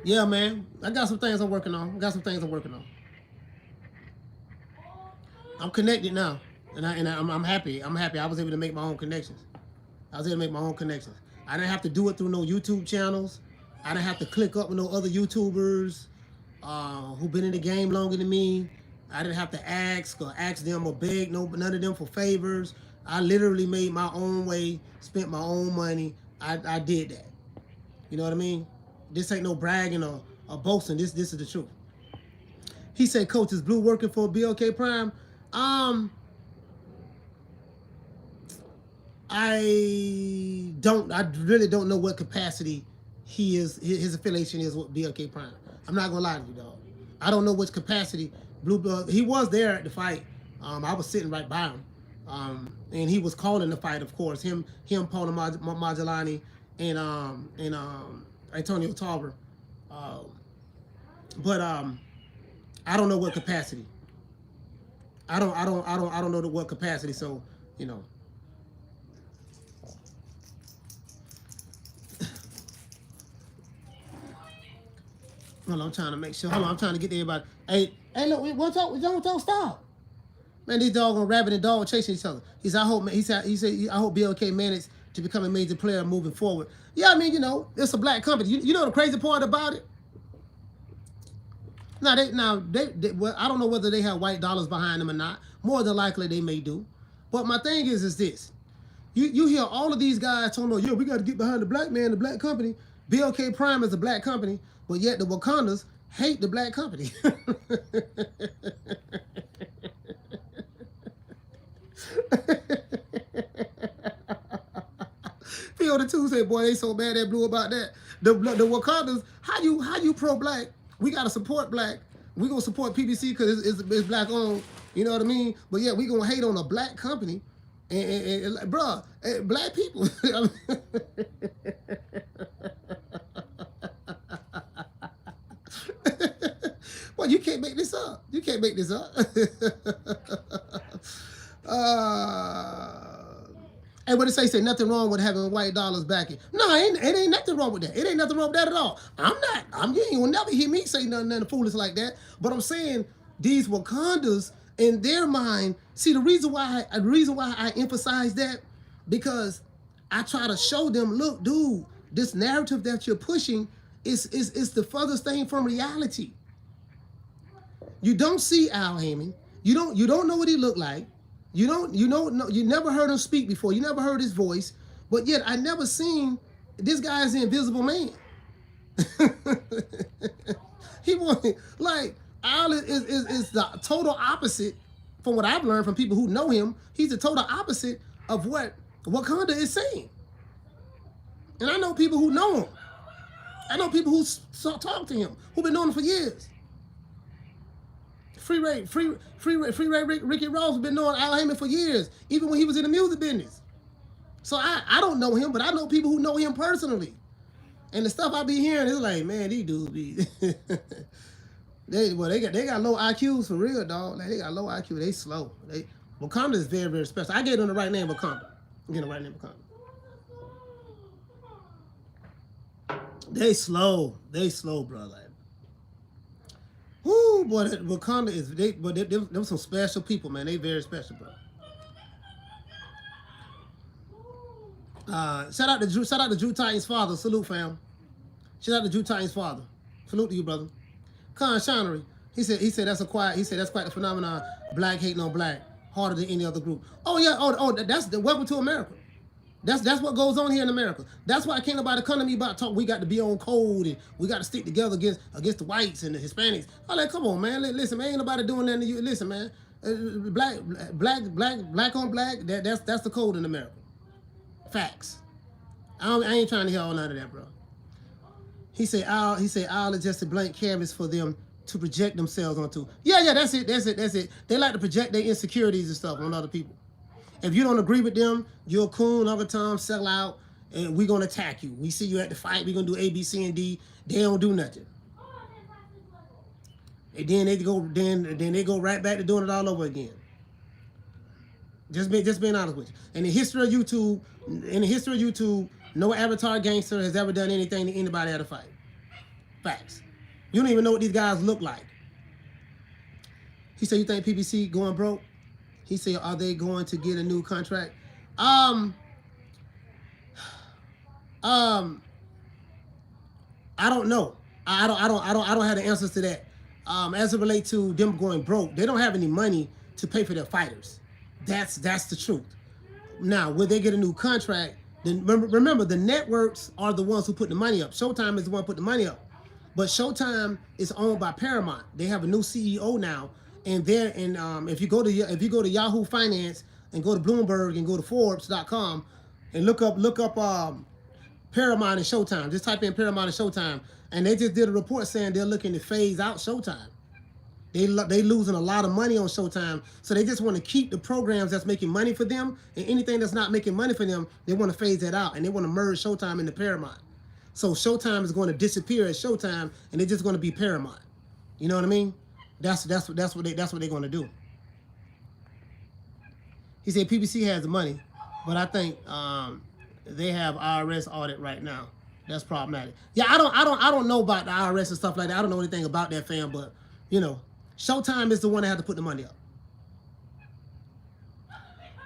Yeah, man. I got some things I'm working on. I'm connected now, and I'm happy. I'm happy. I was able to make my own connections. I didn't have to do it through no YouTube channels. I didn't have to click up with no other YouTubers who've been in the game longer than me. I didn't have to ask them or beg none of them for favors. I literally made my own way, spent my own money. I did that. You know what I mean? This ain't no bragging or boasting. This is the truth. He said, Coach, is Blue working for BLK Prime? I really don't know what capacity his affiliation is with BLK Prime. I'm not gonna lie to you, dog. I don't know which capacity he was there at the fight. I was sitting right by him. And he was calling the fight, of course. Him, Paul Magellani, and Antonio Tarver. But I don't know what capacity. I don't know what capacity. So, you know. Hold on, I'm trying to make sure. Hold on, I'm trying to get to everybody. Hey, look, we don't stop. Man, these doggone rabbit and dog chasing each other. He said, I hope BLK managed to become a major player moving forward. Yeah, I mean, you know, it's a black company. You know the crazy part about it? Well, I don't know whether they have white dollars behind them or not. More than likely they may do. But my thing is this. You hear all of these guys talking about, yeah, we got to get behind the black man, the black company. BLK Prime is a black company, but yet the Wakandas hate the black company. Phil the two said, boy, they so bad they blew about that. The Wakandas, how you pro-black? We gotta support black. We gonna support PBC because it's black owned. You know what I mean? But yeah, we gonna hate on a black company, and bruh, black people. Well, you can't make this up. You can't make this up. And what it say nothing wrong with having white dollars backing. No, it ain't nothing wrong with that. It ain't nothing wrong with that at all. You ain't gonna never hear me say nothing foolish like that. But I'm saying these Wakandas in their mind, see the reason why I emphasize that, because I try to show them, look, dude, this narrative that you're pushing is the furthest thing from reality. You don't see Al Haymon. You don't know what he looked like. You never heard him speak before. You never heard his voice. But yet I never seen this guy is the invisible man. He wanted, like, Al is the total opposite from what I've learned from people who know him. He's the total opposite of what Wakanda is saying. And I know people who know him. I know people who talk to him, who've been knowing him for years. Freeway Ricky Ross has been knowing Al Haymon for years, even when he was in the music business. So I don't know him, but I know people who know him personally. And the stuff I be hearing is like, man, these dudes be they got low IQs for real, dog. Like, they got low IQ. They slow. Wakanda is very, very special. I gave them the right name, Wakanda. I gave them the right name, Wakanda. They slow, bro. Like, whoo, boy, Wakanda is them some special people, man. They very special, bro. Shout out to Drew Titan's father. Salute, fam. Shout out to Drew Titan's father. Salute to you, brother. Con Shonery. He said that's quite the phenomenon. Black hating on black harder than any other group. Oh yeah. Oh, that's the welcome to America. That's what goes on here in America. That's why can't nobody come to me about talk. We got to be on code and we got to stick together against the whites and the Hispanics. I'm like, come on, man. Listen, man, ain't nobody doing that to you. Listen, man. Black on black. That's the code in America. Facts. I ain't trying to hear all none of that, bro. He said, "I'll is just a blank canvas for them to project themselves onto." Yeah, that's it. They like to project their insecurities and stuff on other people. If you don't agree with them, you're a coon, other time, sell out, and we're gonna attack you. We see you at the fight, we're gonna do A, B, C, and D. They don't do nothing. And then they go right back to doing it all over again. Just being honest with you. In the history of YouTube, no avatar gangster has ever done anything to anybody at a fight. Facts. You don't even know what these guys look like. He said, you think PBC going broke? He said, are they going to get a new contract? I don't know. I don't have the answers to that. As it relates to them going broke, they don't have any money to pay for their fighters. That's the truth. Now, will they get a new contract? Then remember, the networks are the ones who put the money up. Showtime is the one who put the money up. But Showtime is owned by Paramount. They have a new CEO now, and if you go to Yahoo Finance and go to Bloomberg and go to Forbes.com and look up Paramount and Showtime. Just type in Paramount and Showtime, and they just did a report saying they're looking to phase out Showtime. They losing a lot of money on Showtime, so they just want to keep the programs that's making money for them, and anything that's not making money for them, they want to phase that out, and they want to merge Showtime into Paramount. So Showtime is going to disappear as Showtime, and they're just going to be Paramount. You know what I mean? That's what they're going to do. He said PBC has the money, but I think they have IRS audit right now. That's problematic. Yeah, I don't know about the IRS and stuff like that. I don't know anything about that, fam, but you know, Showtime is the one that had to put the money up.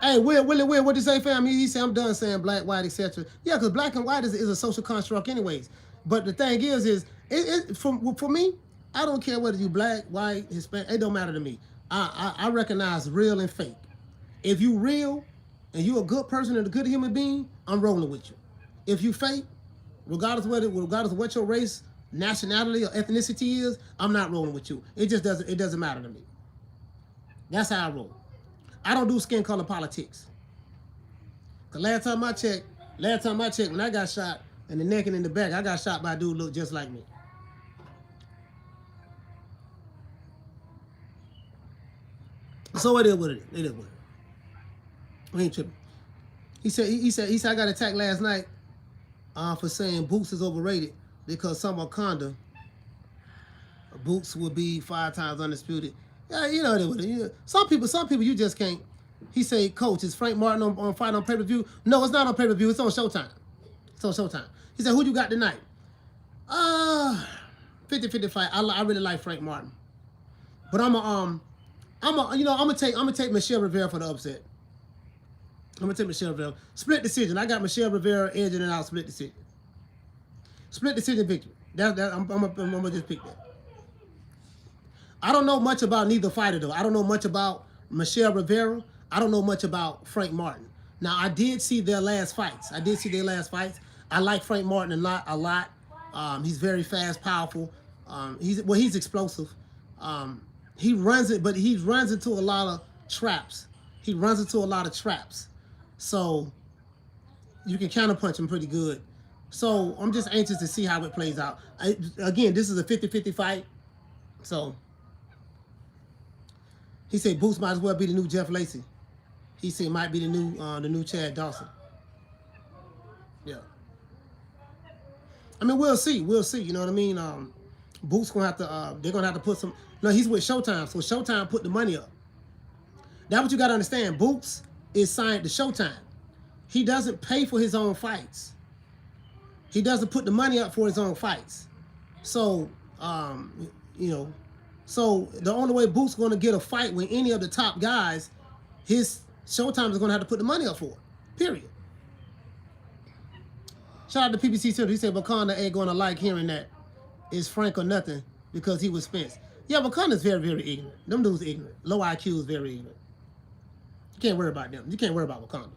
Hey, Willie, what you say, fam? He said, I'm done saying black, white, etc. Yeah, because black and white is a social construct anyways. But the thing is for me, I don't care whether you black, white, Hispanic. It don't matter to me. I recognize real and fake. If you real and you a good person and a good human being, I'm rolling with you. If you fake, regardless of what your race, nationality, or ethnicity is, I'm not rolling with you. It doesn't matter to me. That's how I roll. I don't do skin color politics. Cause last time I checked, when I got shot in the neck and in the back, I got shot by a dude who looked just like me. So it is what it is. We ain't tripping. He said I got attacked last night for saying Boots is overrated because some Wakanda Boots will be 5 times undisputed. Yeah, you know what it is. Some people you just can't. He said, Coach, is Frank Martin on fight on pay-per-view? No, it's not on pay-per-view. It's on Showtime. It's on Showtime. He said, who you got tonight? 50-50 fight. I really like Frank Martin, but I'm gonna take Michel Rivera for the upset. I'm gonna take Michel Rivera. Split decision. I got Michel Rivera edging it out. Split decision. Split decision victory. I'm gonna just pick that. I don't know much about neither fighter though. I don't know much about Michel Rivera. I don't know much about Frank Martin. Now I did see their last fights. I like Frank Martin a lot. He's very fast, powerful. He's explosive. He runs it, but he runs into a lot of traps. So you can counterpunch him pretty good. So I'm just anxious to see how it plays out. Again, this is a 50-50 fight. So he said Boots might as well be the new Jeff Lacey. He said it might be the new Chad Dawson. Yeah. I mean, we'll see. We'll see. You know what I mean? Boots gonna have to. They're gonna have to put some. No, he's with Showtime, so Showtime put the money up. That's what you gotta understand. Boots is signed to Showtime. He doesn't pay for his own fights. He doesn't put the money up for his own fights. So, you know, so the only way Boots going to get a fight with any of the top guys, his Showtime is going to have to put the money up for it. Period. Shout out to PBC Center. He said Wakanda ain't going to like hearing that it's Frank or nothing because he was Spence. Yeah, Wakanda's very, very ignorant. Them dudes ignorant. Low IQ is very ignorant. You can't worry about them. You can't worry about Wakanda.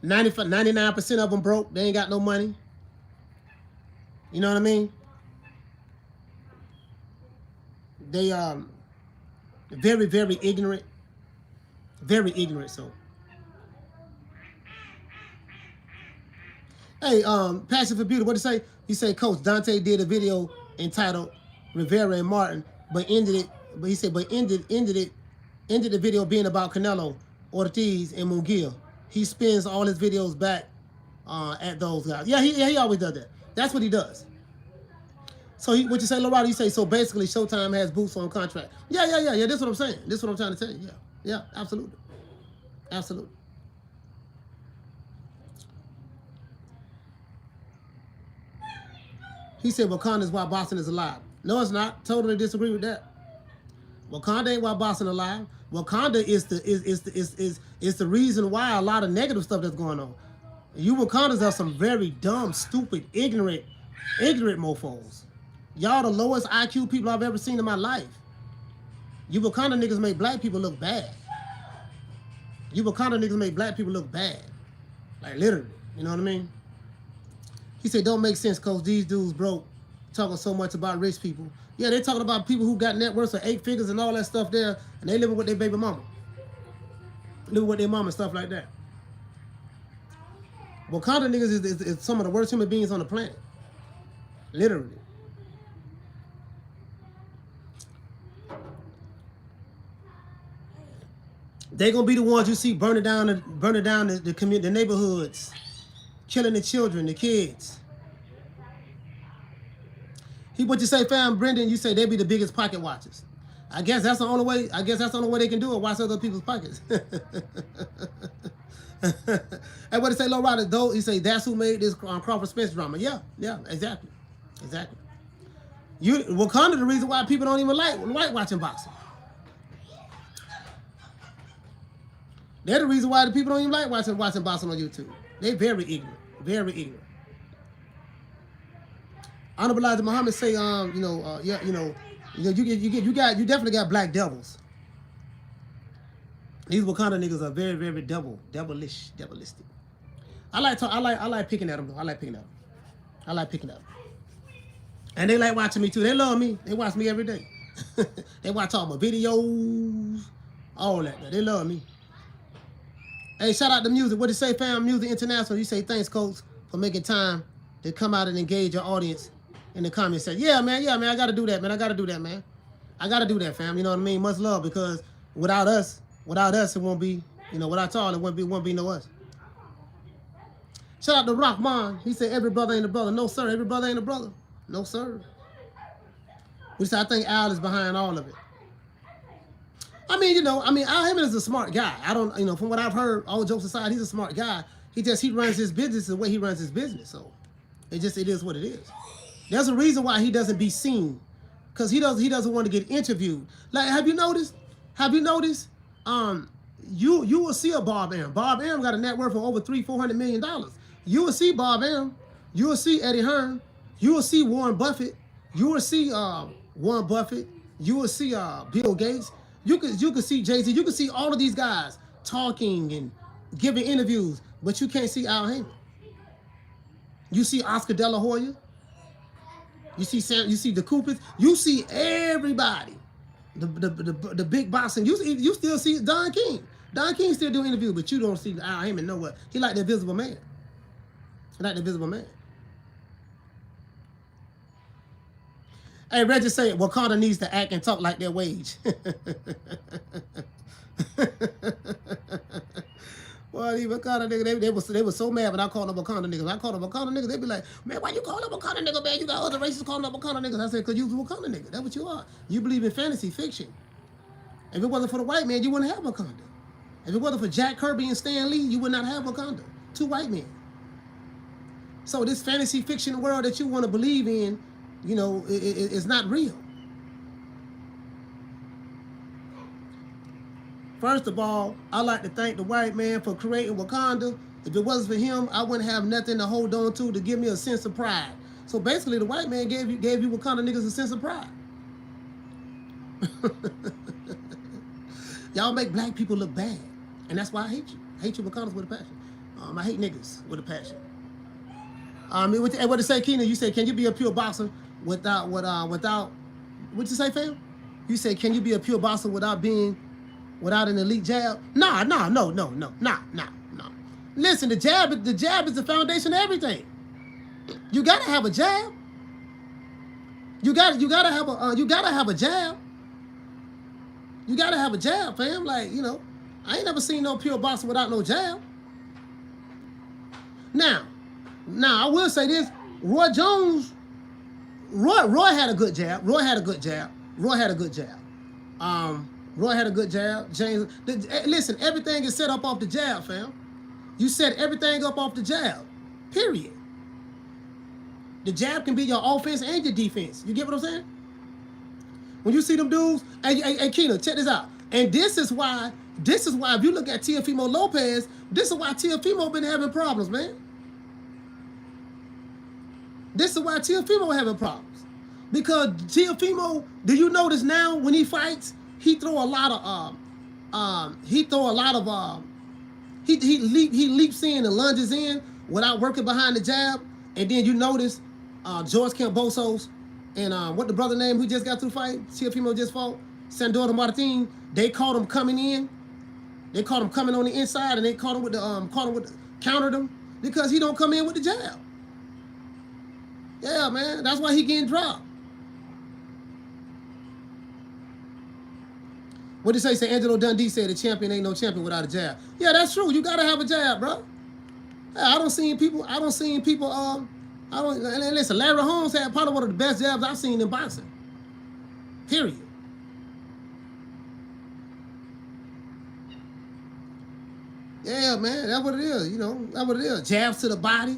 99% of them broke. They ain't got no money. You know what I mean? They very, very ignorant. Very ignorant, so. Hey, Passion for Beauty, what did you say? You say Coach Dante did a video entitled Rivera and Martin, but ended it, but he said, but ended the video being about Canelo, Ortiz, and Munguia. He spins all his videos back at those guys. Yeah, he always does that. That's what he does. So what you say, Lorado? You say, so basically Showtime has Boots on contract. Yeah. That's what I'm saying. This is what I'm trying to tell you. Yeah, absolutely. Absolutely. He said Wakanda is why Boston is alive. No, it's not. Totally disagree with that. Wakanda ain't why Boston alive. Wakanda is the reason why a lot of negative stuff that's going on. You Wakandas are some very dumb, stupid, ignorant mofos. Y'all the lowest IQ people I've ever seen in my life. You Wakanda niggas make black people look bad. You Wakanda niggas make black people look bad. Like literally, you know what I mean? He said, don't make sense, Coach. These dudes broke, talking so much about rich people. Yeah, they're talking about people who got net worths of 8 figures and all that stuff there, and they living with their baby mama. Living with their mama and stuff like that. Wakanda niggas is some of the worst human beings on the planet. Literally. They gonna be the ones you see burning down the community, the neighborhoods, killing the children, the kids. What you say, fam, Brendan? You say they be the biggest pocket watchers. I guess that's the only way. I guess that's the only way they can do it. Watch other people's pockets. And what you say, Low Rider? Though you say that's who made this Crawford Spence drama. Yeah, exactly. Wakanda, the reason why people don't even like watching boxing. They're the reason why the people don't even like watching boxing on YouTube. They're very ignorant. Very ignorant. Honorable Elijah Muhammad say, you definitely got black devils. These Wakanda niggas are very, very devilistic. I like picking at them though. I like picking at them. And they like watching me too. They love me. They watch me every day. They watch all my videos, all that. They love me. Hey, shout out to music. What do you say, fam? Music International. You say thanks, Coach, for making time to come out and engage your audience in the comments section. Yeah, man. I got to do that, man. I got to do that, fam. You know what I mean? Much love, because without us, it won't be, without y'all, it won't be no us. Shout out to Rockman. He said every brother ain't a brother. No, sir. Every brother ain't a brother. No, sir. Which I think Al is behind all of it. Al Haymon is a smart guy. I don't, from what I've heard, all jokes aside, he's a smart guy. He runs his business the way he runs his business. So it is what it is. There's a reason why he doesn't be seen, because he doesn't want to get interviewed. Like, have you noticed? You will see a Bob M. Bob M got a net worth of over $300-400 million. You will see Bob M. You will see Eddie Hearn. You will see Warren Buffett. You will see Warren Buffett. You will see Bill Gates. You could see Jay-Z. You could see all of these guys talking and giving interviews, but you can't see Al Haymon. You see Oscar De La Hoya. You see Sam. You see the Coopers. You see everybody. The big boxing. You still see Don King. Don King still do interviews, but you don't see Al Haymon nowhere. He like the Invisible Man. Hey, Reggie say Wakanda needs to act and talk like their wage. Well, these Wakanda niggas, they were so mad when I called them Wakanda niggas. When I called them Wakanda niggas, they be like, man, why you call them Wakanda nigga, man? You got other races calling them Wakanda niggas. I said, because you was a Wakanda nigga. That's what you are. You believe in fantasy fiction. If it wasn't for the white man, you wouldn't have Wakanda. If it wasn't for Jack Kirby and Stan Lee, you would not have Wakanda. 2 white men. So this fantasy fiction world that you want to believe in, you know, it's not real. First of all, I'd like to thank the white man for creating Wakanda. If it wasn't for him, I wouldn't have nothing to hold on to give me a sense of pride. So basically, the white man gave you Wakanda niggas a sense of pride. Y'all make black people look bad, and that's why I hate you. I hate you Wakandas with a passion. I hate niggas with a passion. What to say, Keena? You said, can you be a pure boxer without what'd you say, fam? You said, can you be a pure boxer without an elite jab? No. Listen, the jab is the foundation of everything. You gotta have a jab. You gotta have a jab. You gotta have a jab, fam. Like, you know, I ain't never seen no pure boxer without no jab. Now, I will say this: Roy Jones, Roy had a good jab. Roy had a good jab. James, listen, everything is set up off the jab, fam. You set everything up off the jab. Period. The jab can be your offense and your defense. You get what I'm saying? When you see them dudes, hey, Keena, check this out. And this is why, if you look at Teofimo Lopez, this is why Teofimo been having problems, man. This is why Teofimo having problems. Because Teofimo, do you notice now when he fights, he leaps in and lunges in without working behind the jab. And then you notice George Kambosos and what the brother name who just got through fight, Teofimo just fought, Sandor Martin, they caught him coming in. They caught him coming on the inside, and they caught him with the countered him because he don't come in with the jab. Yeah, man, that's why he getting dropped. What did he say? Angelo Dundee said the champion ain't no champion without a jab. Yeah, that's true. You gotta have a jab, bro. I don't see people. And listen, Larry Holmes had probably one of the best jabs I've seen in boxing. Period. Yeah, man, that's what it is. You know, that's what it is. Jabs to the body.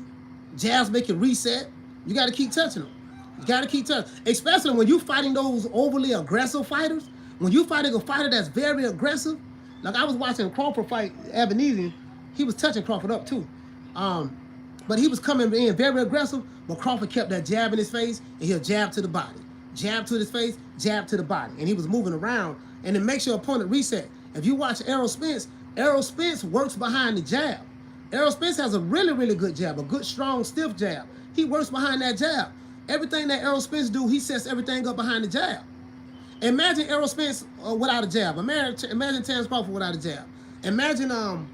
Jabs make you reset. You got to keep touching them. You got to keep touching. Especially when you fighting those overly aggressive fighters. When you fighting a fighter that's very aggressive. Like I was watching Crawford fight Ebenezer. He was touching Crawford up too. But he was coming in very aggressive. But Crawford kept that jab in his face. And he'll jab to the body. Jab to his face. Jab to the body. And he was moving around. And it makes your opponent reset. If you watch Errol Spence works behind the jab. Errol Spence has a really, really good jab. A good, strong, stiff jab. He works behind that jab. Everything that Errol Spence do, he sets everything up behind the jab. Imagine Errol Spence without a jab. Imagine Terence Crawford without a jab. Imagine Jamal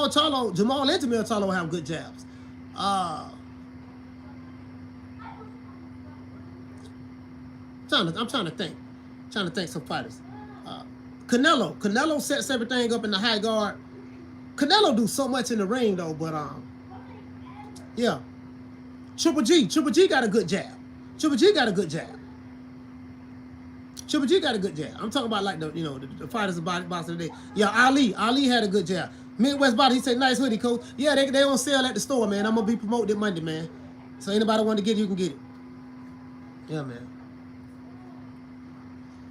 Charlo and Jamal Charlo have good jabs. I'm trying to think some fighters. Canelo sets everything up in the high guard. Canelo do so much in the ring though, but yeah. Triple G got a good jab. Triple G got a good jab. I'm talking about like the fighters of boxing today. Yeah, Ali had a good jab. Midwest Body, he said, nice hoodie, coach. Yeah, they on sale at the store, man. I'm gonna be promoted it Monday, man. So anybody want to get it, you can get it. Yeah, man.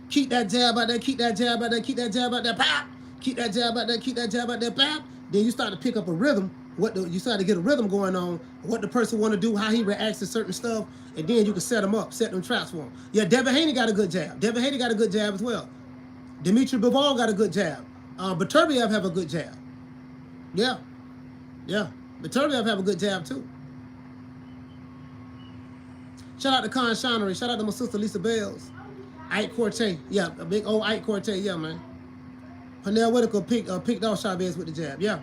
Keep that jab out there, keep that jab out there, keep that jab out there, pop. Keep that jab out there, keep that jab out there, pop. Then you start to pick up a rhythm. You start to get a rhythm going on, what the person want to do, how he reacts to certain stuff, and then you can set them up, set them traps for him. Yeah, Devin Haney got a good jab. Devin Haney got a good jab as well. Dimitri Bivol got a good jab. Beterbiev have a good jab. Yeah. Beterbiev have a good jab too. Shout out to Con Shonery. Shout out to my sister Lisa Bells. Ike Corte. Yeah, a big old Ike Corte. Yeah, man. Pernell Whitaker picked off Chavez with the jab. Yeah.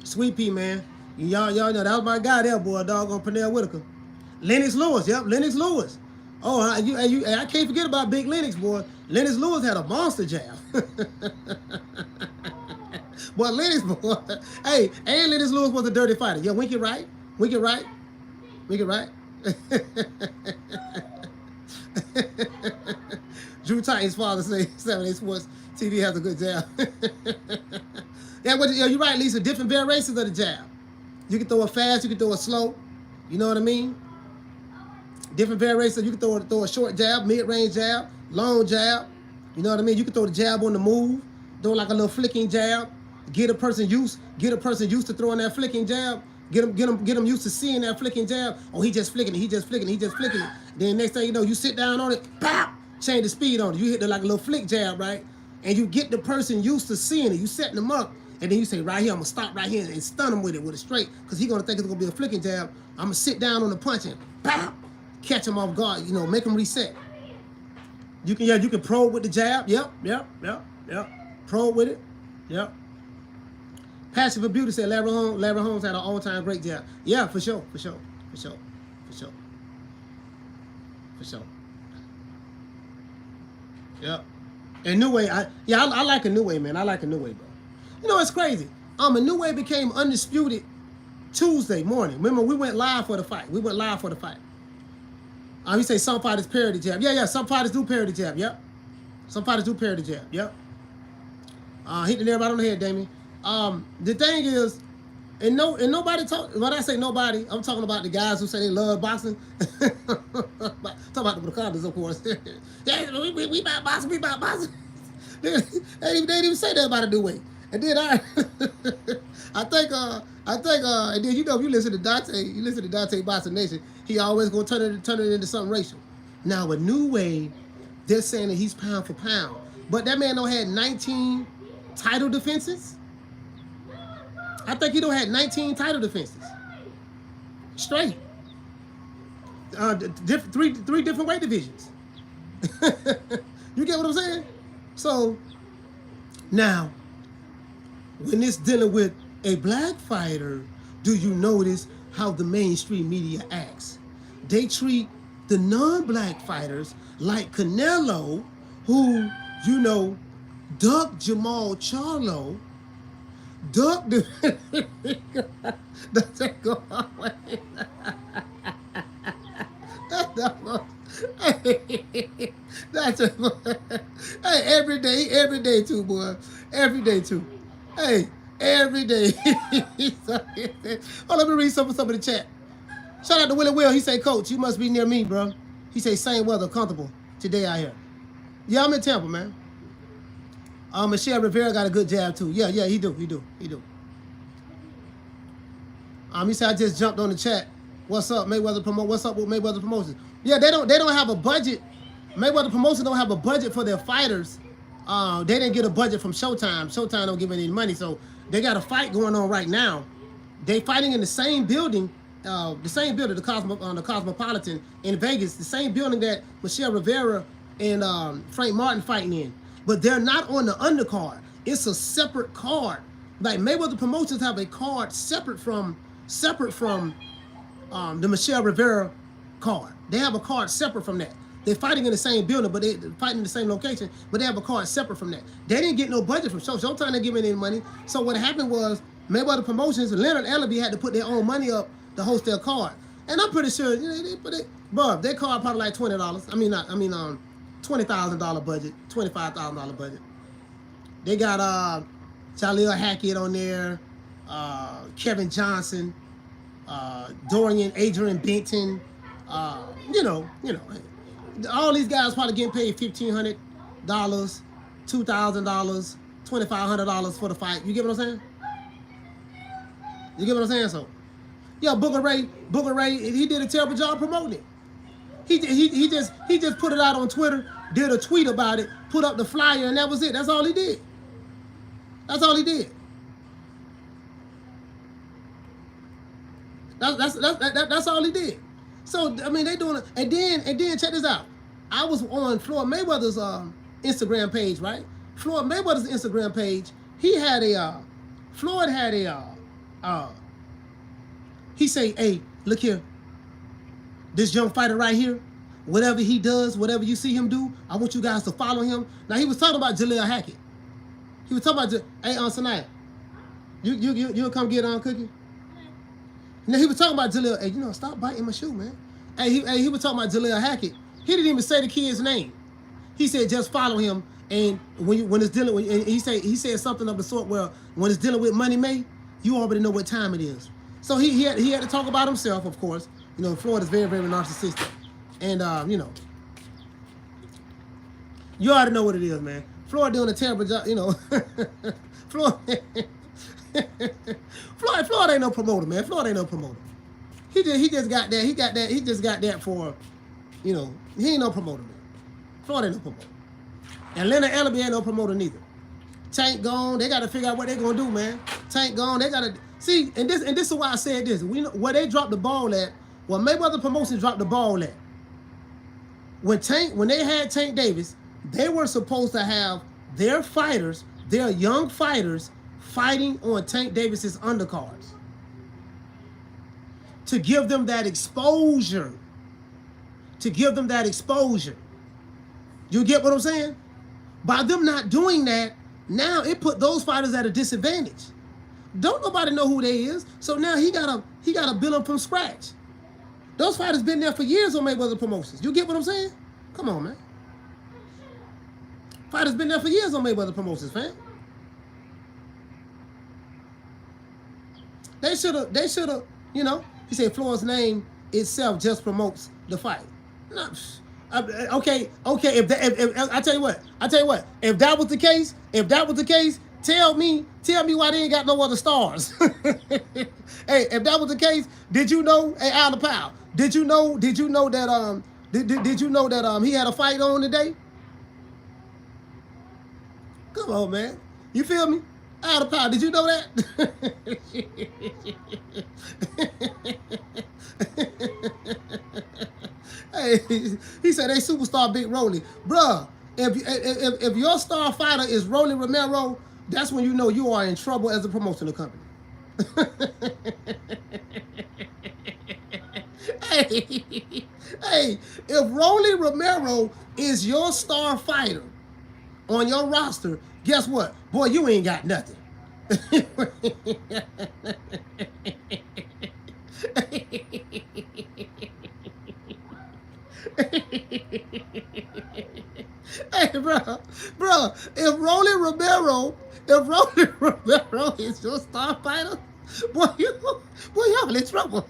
Sweet Pea, man. Y'all know that was my guy there, boy, dog on Pernell Whitaker. Lennox Lewis. Yep, Lennox Lewis. Oh, I can't forget about Big Lennox, boy. Lennox Lewis had a monster jab. Boy, Lennox, boy. Hey, and Lennox Lewis was a dirty fighter. Yeah, Winky right. Winky right. Winky right. Drew Titan's father say 7 Sports TV has a good jab. Yeah, you're right, Lisa. Different variations of the jab. You can throw it fast, you can throw it slow. You know what I mean? Different variations. You can throw a short jab, mid-range jab, long jab. You know what I mean? You can throw the jab on the move, throw like a little flicking jab. Get a person used to throwing that flicking jab. Get them used to seeing that flicking jab. Oh, he just flicking it. He just flicking it. Then next thing you know, you sit down on it, pop, change the speed on it. You hit the like a little flick jab, right? And you get the person used to seeing it. You setting them up, and then you say, right here, I'm gonna stop right here and stun him with it straight, because he's gonna think it's gonna be a flicking jab. I'm gonna sit down on the punch and pop, catch him off guard. You know, make him reset. You can probe with the jab. Yep. Probe with it. Yep. Passion for Beauty said Larry Holmes had an all-time great jab. Yeah, for sure. Yep. And New Way, I like a New Way, man. I like a New Way, bro. You know, it's crazy. A New Way became undisputed Tuesday morning. Remember, we went live for the fight. He say some fighters parody jab. Yeah, some fighters do parody jab. Yep. Some fighters do parody jab. Yep. Hitting everybody on the head, Damien. The thing is, and nobody talk. When I say nobody, I'm talking about the guys who say they love boxing. Talking about the Wakandans, of course. Yeah, we about boxing. We about boxing. They didn't even say that about a New Way. And then I think, and then you know, if you listen to Dante Boxing Nation, he always gonna turn it into something racial. Now a New Way, they're saying that he's pound for pound, but that man don't had 19 title defenses. I think he don't had 19 title defenses straight. Three different weight divisions. You get what I'm saying? So now, when it's dealing with a black fighter, do you notice how the mainstream media acts? They treat the non-black fighters like Canelo, who, you know, ducked Jamal Charlo, ducked the... Does that go away? That's a... Hey, every day too, boy. Every day too. Hey, every day. Oh, let me read some of the chat. Shout out to Willie Will. He say, Coach, you must be near me, bro. He say, same weather, comfortable today out here. Yeah, I'm in Tampa, man. Michel Rivera got a good jab too. Yeah, he do. He said, I just jumped on the chat. What's up, Mayweather What's up with Mayweather Promotions? Yeah, they don't have a budget. Mayweather Promotions don't have a budget for their fighters. They didn't get a budget from Showtime. Showtime don't give any money, so they got a fight going on right now. They fighting in the same building, the Cosmopolitan in Vegas, the same building that Michel Rivera and Frank Martin fighting in. But they're not on the undercard. It's a separate card. Like Mayweather Promotions have a card separate from the Michel Rivera card. They have a card separate from that. They're fighting in the same building, but they're fighting in the same location, but they have a card separate from that. They didn't get no budget from Showtime. Didn't give any money. So what happened was Mayweather Promotions and Leonard Ellaby had to put their own money up to host their card. And I'm pretty sure their card probably like $20. $20,000 budget, $25,000 budget. They got Jaleel Hackett on there, Kevin Johnson, Adrian Benton, all these guys probably getting paid $1,500, $2,000, $2,500 for the fight. You get what I'm saying? So, yeah, Booker Ray, he did a terrible job promoting it. He just put it out on Twitter, did a tweet about it, put up the flyer, and that was it. That's all he did. That's all he did. So I mean, they doing it, and then check this out. I was on Floyd Mayweather's Instagram page, right? Floyd Mayweather's Instagram page. Floyd had a. He say, "Hey, look here. This young fighter right here, whatever he does, whatever you see him do, I want you guys to follow him. Now, he was talking about Jaleel Hackett. He was talking about, hey, Sanaya, you'll come get on Cookie? Now, he was talking about Jaleel. Hey, stop biting my shoe, man. Hey, he was talking about Jaleel Hackett. He didn't even say the kid's name. He said just follow him, and when it's dealing with, and he said something of the sort where when it's dealing with Money May, you already know what time it is. So he had to talk about himself, of course. Floyd is very, very narcissistic, and you already know what it is, man. Floyd doing a terrible job, Floyd ain't no promoter, man. Floyd ain't no promoter. He just got that. He just got that for, he ain't no promoter, man. Floyd ain't no promoter. And Leonard Ellaby ain't no promoter neither. Tank gone. They got to figure out what they're gonna do, man. Tank gone. They got to see. And this is why I said this. We know where they dropped the ball at. Well, Mayweather Promotions dropped the ball at. When they had Tank Davis, they were supposed to have their fighters, their young fighters, fighting on Tank Davis's undercards to give them that exposure. To give them that exposure. You get what I'm saying? By them not doing that, now it put those fighters at a disadvantage. Don't nobody know who they is, so now he gotta build them from scratch. Those fighters been there for years on Mayweather Promotions. You get what I'm saying? Come on, man. Fighters been there for years on Mayweather Promotions, fam. They should have, he said Floyd's name itself just promotes the fight. No, okay. If I tell you what, if that was the case, tell me why they ain't got no other stars. Hey, if that was the case, did you know? Hey, Al the Pal, did you know that he had a fight on today? Come on, man. You feel me? Al the Pal, did you know that? Hey, he said, "Hey, superstar Big Rolly, bruh. If your star fighter is Rolly Romero, that's when you know you are in trouble as a promotional company." Hey, if Rolly Romero is your star fighter on your roster, guess what? Boy, you ain't got nothing. Hey, bro, if Rolly Romero is your star fighter, boy, y'all in trouble.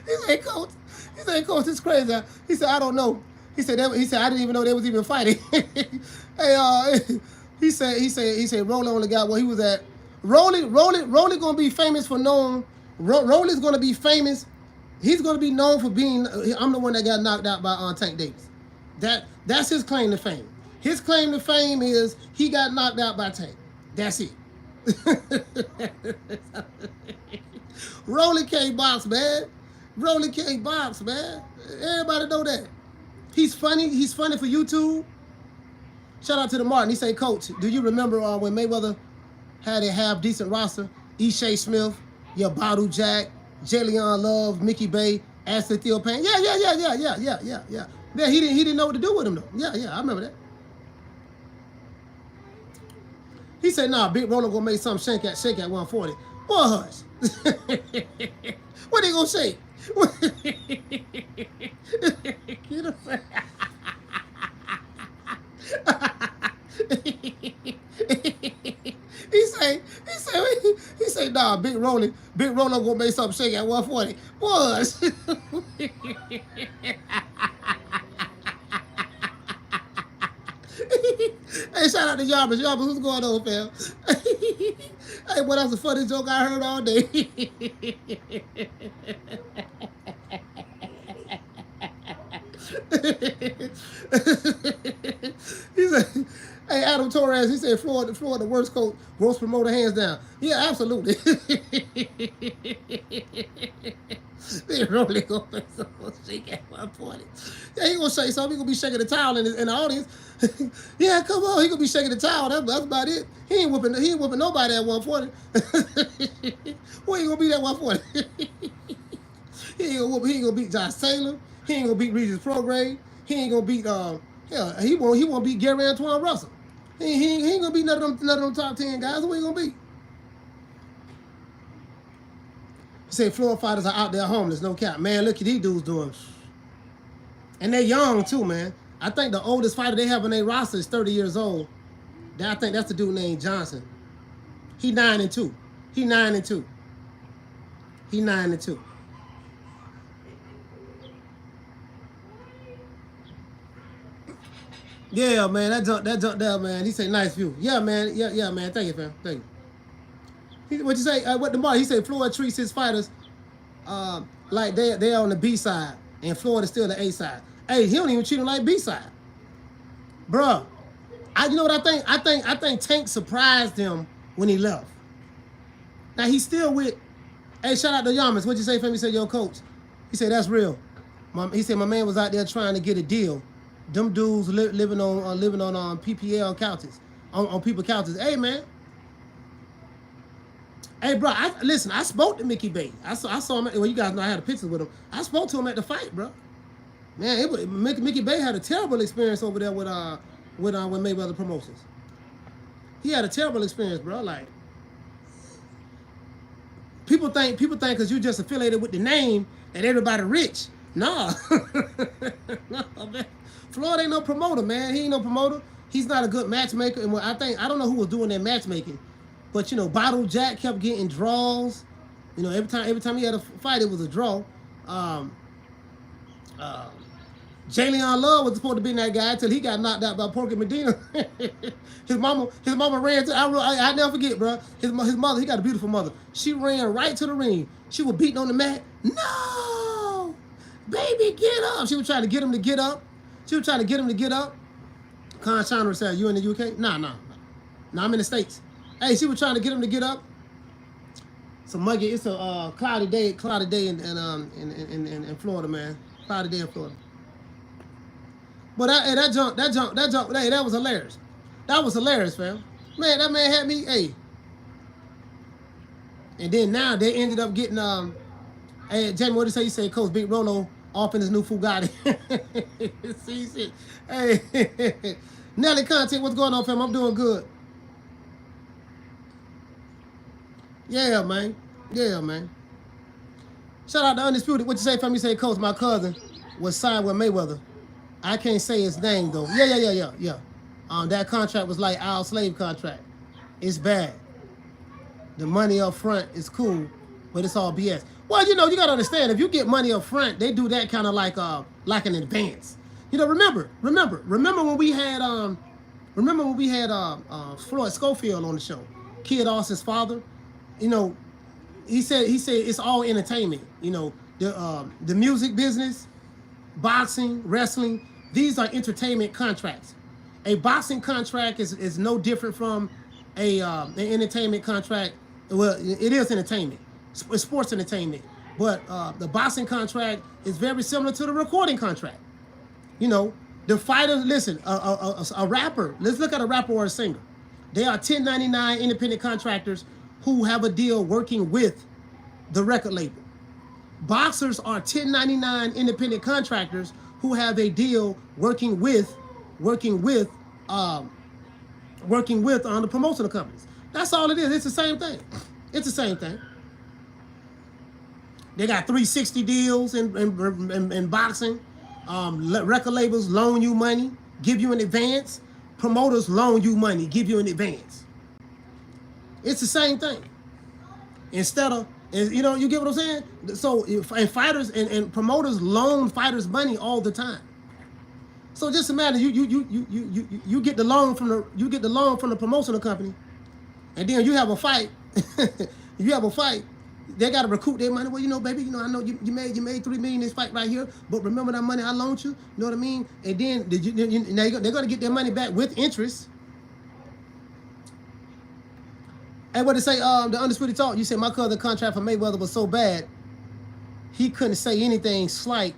He said, Coach, it's crazy. He said, I don't know. He said, I didn't even know they was even fighting. Hey, he said, Rolly only got where he was at. Rolly gonna be famous for knowing. Rolly's gonna be famous. He's gonna be known for being. I'm the one that got knocked out by Tank Davis. That's his claim to fame. His claim to fame is he got knocked out by Tank. That's it. Rolly can't box, man. Rolly can't box, man. Everybody know that. He's funny. He's funny for YouTube. Shout out to the Martin. He say, Coach, do you remember when Mayweather had a half-decent roster? Ishai Smith, your Bottle Jack, Jalen Love, Mickey Bay, Ashley Theo Payne. Yeah. Yeah, he didn't know what to do with him, though. Yeah, I remember that. He said, nah, Big Roller gonna make something shake at 140. Boy, hush. What they gonna shake? You know what He say, nah, Big Roller gonna make something shake at 140. Boy. Hey, shout out to Yarbus. Yarbus, what's going on, fam? Hey, boy, that's the funniest joke I heard all day. He said, hey, Adam Torres, he said, Floyd the worst coach, worst promoter, hands down. Yeah, absolutely. They really gonna make someone shake at 140. Yeah, he gonna shake something. He gonna be shaking the towel in the audience. Yeah, come on, he gonna be shaking the towel. That's about it. He ain't whooping nobody at 140. Who ain't gonna beat at 140? He ain't gonna beat Josh Taylor. He ain't gonna beat Regis Prograde. He ain't gonna beat he won't beat Gary Antoine Russell. He ain't gonna beat none of them top 10 guys. Who he gonna beat? He say Floyd fighters are out there homeless, no cap. Man, look at these dudes doing. And they're young too, man. I think the oldest fighter they have in their roster is 30 years old. I think that's the dude named Johnson. He 9-2. He 9-2. He 9-2. Yeah, man, that jump there, man. He say nice view. Yeah, man. Yeah, man. Thank you, fam. Thank you. What you say? What the bar? He say Floyd treats his fighters like they're on the B side, and Floyd is still the A side. Hey, he don't even treat him like B side, bruh. You know what I think? I think Tank surprised him when he left. Now he's still with. Hey, shout out to Yamas. What'd you say, fam? He said, yo, coach. He said that's real. He said my man was out there trying to get a deal. Them dudes living on PPL couches, on people couches. Hey, man. Hey, bro. Listen. I spoke to Mickey Bay. I saw him. Well, you guys know I had a picture with him. I spoke to him at the fight, bro. Man, Mickey Bay had a terrible experience over there with Mayweather Promotions. He had a terrible experience, bro. Like people think because you just affiliated with the name that everybody rich. Nah. No, man. Floyd ain't no promoter, man. He ain't no promoter. He's not a good matchmaker. And I don't know who was doing that matchmaking, but Bottle Jack kept getting draws. Every time he had a fight, it was a draw. Jalen Love was supposed to be that guy until he got knocked out by Porky Medina. his mama ran to. I never forget, bro. His mother, he got a beautiful mother. She ran right to the ring. She was beating on the mat. No, baby, get up. She was trying to get him to get up. Con Chandra said, "You in the UK?" Nah, I'm in the States. Hey, she was trying to get him to get up. It's a cloudy day in Florida, man. Cloudy day in Florida. But that jump, hey, that was hilarious. That was hilarious, fam. Man, that man had me, hey. And then now they ended up getting, hey, Jamie, what did you say? You say Coach Big Rolo off in his new Fugatti. See, shit. Hey, Nelly Content, what's going on, fam? I'm doing good. Yeah, man. Shout out to Undisputed. What you say, fam? You say, Coach, my cousin was signed with Mayweather. I can't say his name, though. Yeah. That contract was like our slave contract. It's bad. The money up front is cool, but it's all BS. Well, you got to understand, if you get money up front, they do that kind of like an advance. Remember when we had Floyd Schofield on the show, Kid Austin's father. He said it's all entertainment. The music business, boxing, wrestling, these are entertainment contracts. A boxing contract is no different from an entertainment contract. Well, it is entertainment. It's sports entertainment. But the boxing contract is very similar to the recording contract. The fighters, listen, a rapper, let's look at a rapper or a singer. They are 1099 independent contractors who have a deal working with the record label. Boxers are 1099 independent contractors who have a deal working with the promotional companies. That's all it is. It's the same thing. They got 360 deals in boxing. Record labels loan you money, give you an advance. Promoters loan you money, give you an advance. It's the same thing. Instead of, you get what I'm saying? So, and fighters and promoters loan fighters money all the time. So just imagine you get the loan from the promotional company, and then you have a fight. They got to recoup their money. Well, baby, I know you made $3 million this fight right here, but remember that money I loaned you? You know what I mean? And then they're going to get their money back with interest. And what to say? The Undisputed Talk. You said my cousin contract for Mayweather was so bad, he couldn't say anything slight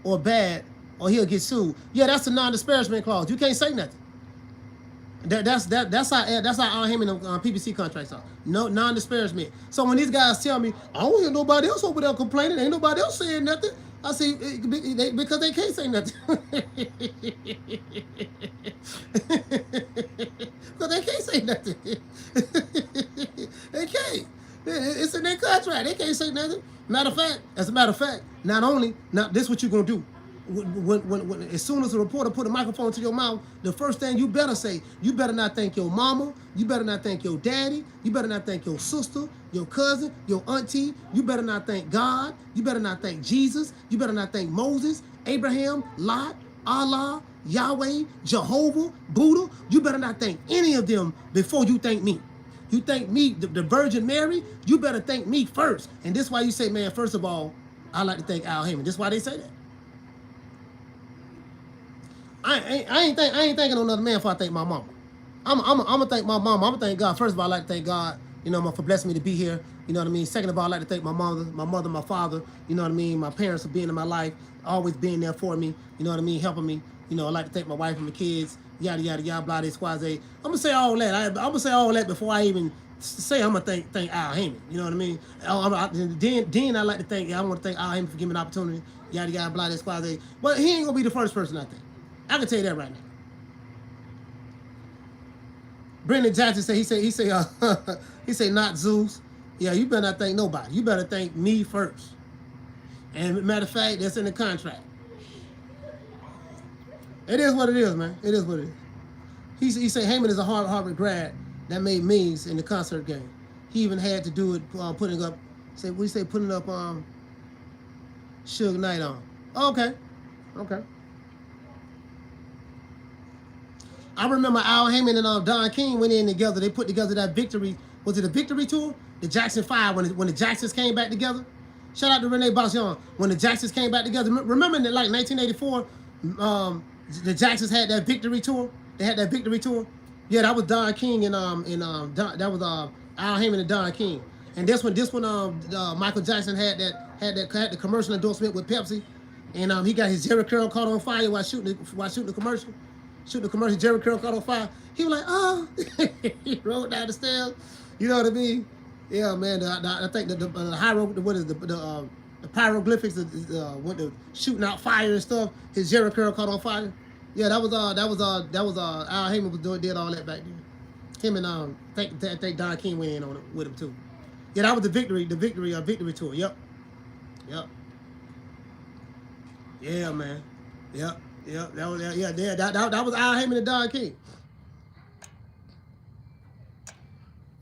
or bad, or he'll get sued. Yeah, that's a non-disparagement clause. You can't say nothing. That's how Al Haymon PBC contracts are. No non-disparagement. So when these guys tell me, I don't hear nobody else over there complaining, ain't nobody else saying nothing, I say because they can't say nothing. Because they can't say nothing. They can't. It's in their contract. They can't say nothing. As a matter of fact, this is what you're gonna do. When as soon as a reporter put a microphone to your mouth, the first thing you better say, you better not thank your mama, you better not thank your daddy, you better not thank your sister, your cousin, your auntie, you better not thank God, you better not thank Jesus, you better not thank Moses, Abraham, Lot, Allah, Yahweh, Jehovah, Buddha. You better not thank any of them before you thank me. You thank me, the Virgin Mary, you better thank me first. And this is why you say, man, first of all, I like to thank Al Haymon. This is why they say that. I ain't thanking another man before I thank my mama. I'm gonna thank my mama. I'm gonna thank God. First of all, I like to thank God, you know, for blessing me to be here. You know what I mean? Second of all, I like to thank my mother, my father, you know what I mean? My parents for being in my life, always being there for me, you know what I mean? Helping me. You know, I like to thank my wife and my kids, yada, yada, yada, blah, blah, squaze. I'm gonna say all that. I'm gonna say all that before I even say I'm gonna thank Al Haymon. You know what I mean? Then I like to thank, I want to thank Al Haymon for giving me an opportunity, yada, yada, blah, blah, squaze. But he ain't gonna be the first person I think. I can tell you that right now. Brendan Jackson said he say not Zeus. Yeah, you better not thank nobody. You better thank me first. And matter of fact, that's in the contract. It is what it is, man. It is what it is. He said Haymon is a Harvard grad that made millions in the concert game. He even had to do it putting up. Putting up Suge Knight on. Okay. I remember Al Haymon and Don King went in together. They put together that victory. Was it a victory tour? The Jackson 5 when the Jacksons came back together. Shout out to Renee Bossion. When the Jacksons came back together. Remember in like 1984, the Jacksons had that victory tour. They had that victory tour. Yeah, that was Don King and that was Al Haymon and Don King. And this one Michael Jackson had the commercial endorsement with Pepsi, and he got his Jerry curl caught on fire while shooting the commercial. Jerry curl caught on fire. He was like, oh, he rolled down the stairs. You know what I mean? Yeah, man. I think the pyroglyphics, with the shooting out fire and stuff. His Jerry curl caught on fire. Yeah, that was Al Haymon did all that back then. Him and I think Don King went in on it with him too. Yeah, that was the victory tour. Yep. Yeah, man. Yep. That was Al Haymon and Don King.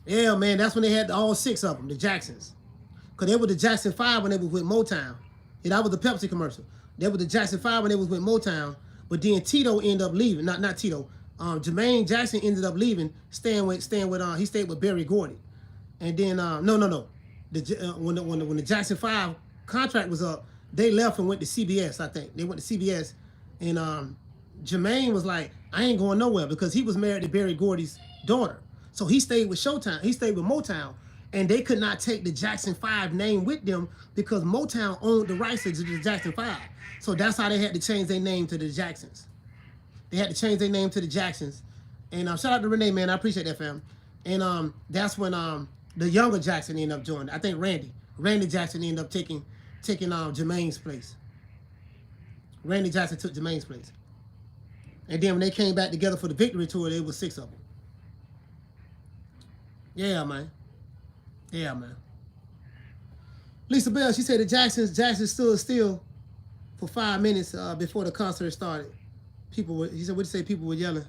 Yeah, man, that's when they had all 6 of them, the Jacksons. Because they were the Jackson 5 when they was with Motown. Yeah, that was the Pepsi commercial. They were the Jackson 5 when they was with Motown. But then Tito ended up leaving. Not Tito. Jermaine Jackson ended up leaving, he stayed with Berry Gordy. And then, no. When the Jackson 5 contract was up, they left and went to CBS, I think. They went to CBS. And Jermaine was like, I ain't going nowhere because he was married to Berry Gordy's daughter. So he stayed with Showtime. He stayed with Motown. And they could not take the Jackson 5 name with them because Motown owned the rights to the Jackson 5. So that's how they had to change their name to the Jacksons. They had to change their name to the Jacksons. And shout out to Renee, man. I appreciate that, fam. And that's when the younger Jackson ended up joining. I think Randy Jackson ended up taking Jermaine's place. Randy Jackson took Jermaine's place. And then when they came back together for the victory tour, there was 6 of them. Yeah, man. Lisa Bell, she said the Jacksons stood still for 5 minutes before the concert started. She said, what'd you say? People were yelling.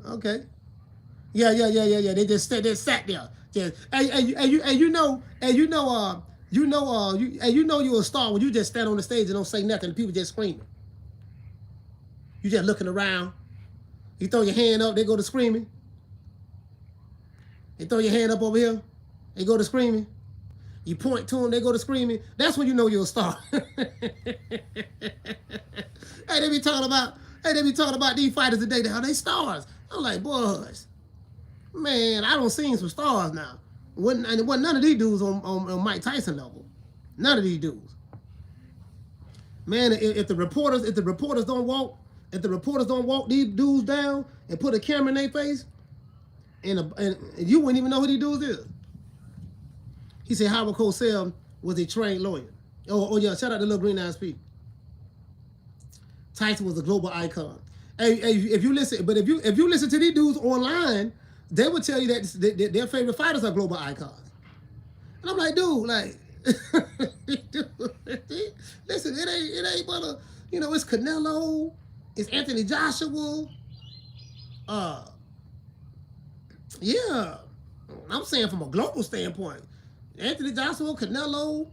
Okay. Yeah. They just sat there. Yeah. You know you're a star when you just stand on the stage and don't say nothing. And people just screaming. You just looking around. You throw your hand up, they go to screaming. You throw your hand up over here, they go to screaming. You point to them, they go to screaming. That's when you know you're a star. Hey, they be talking about these fighters today. How they stars? I'm like, boys, man, I don't see some stars now. And it wasn't none of these dudes on Mike Tyson level. None of these dudes. Man, if the reporters don't walk if the reporters don't walk these dudes down and put a camera in their face, and you wouldn't even know who these dudes is. He said Howard Cosell was a trained lawyer. Oh yeah, shout out to Little Green Eyes Pete. Tyson was a global icon. Hey, if you listen to these dudes online, they would tell you that their favorite fighters are global icons. And I'm like, dude, like, listen, it ain't but a, you know, it's Canelo, it's Anthony Joshua. Yeah, I'm saying from a global standpoint, Anthony Joshua, Canelo,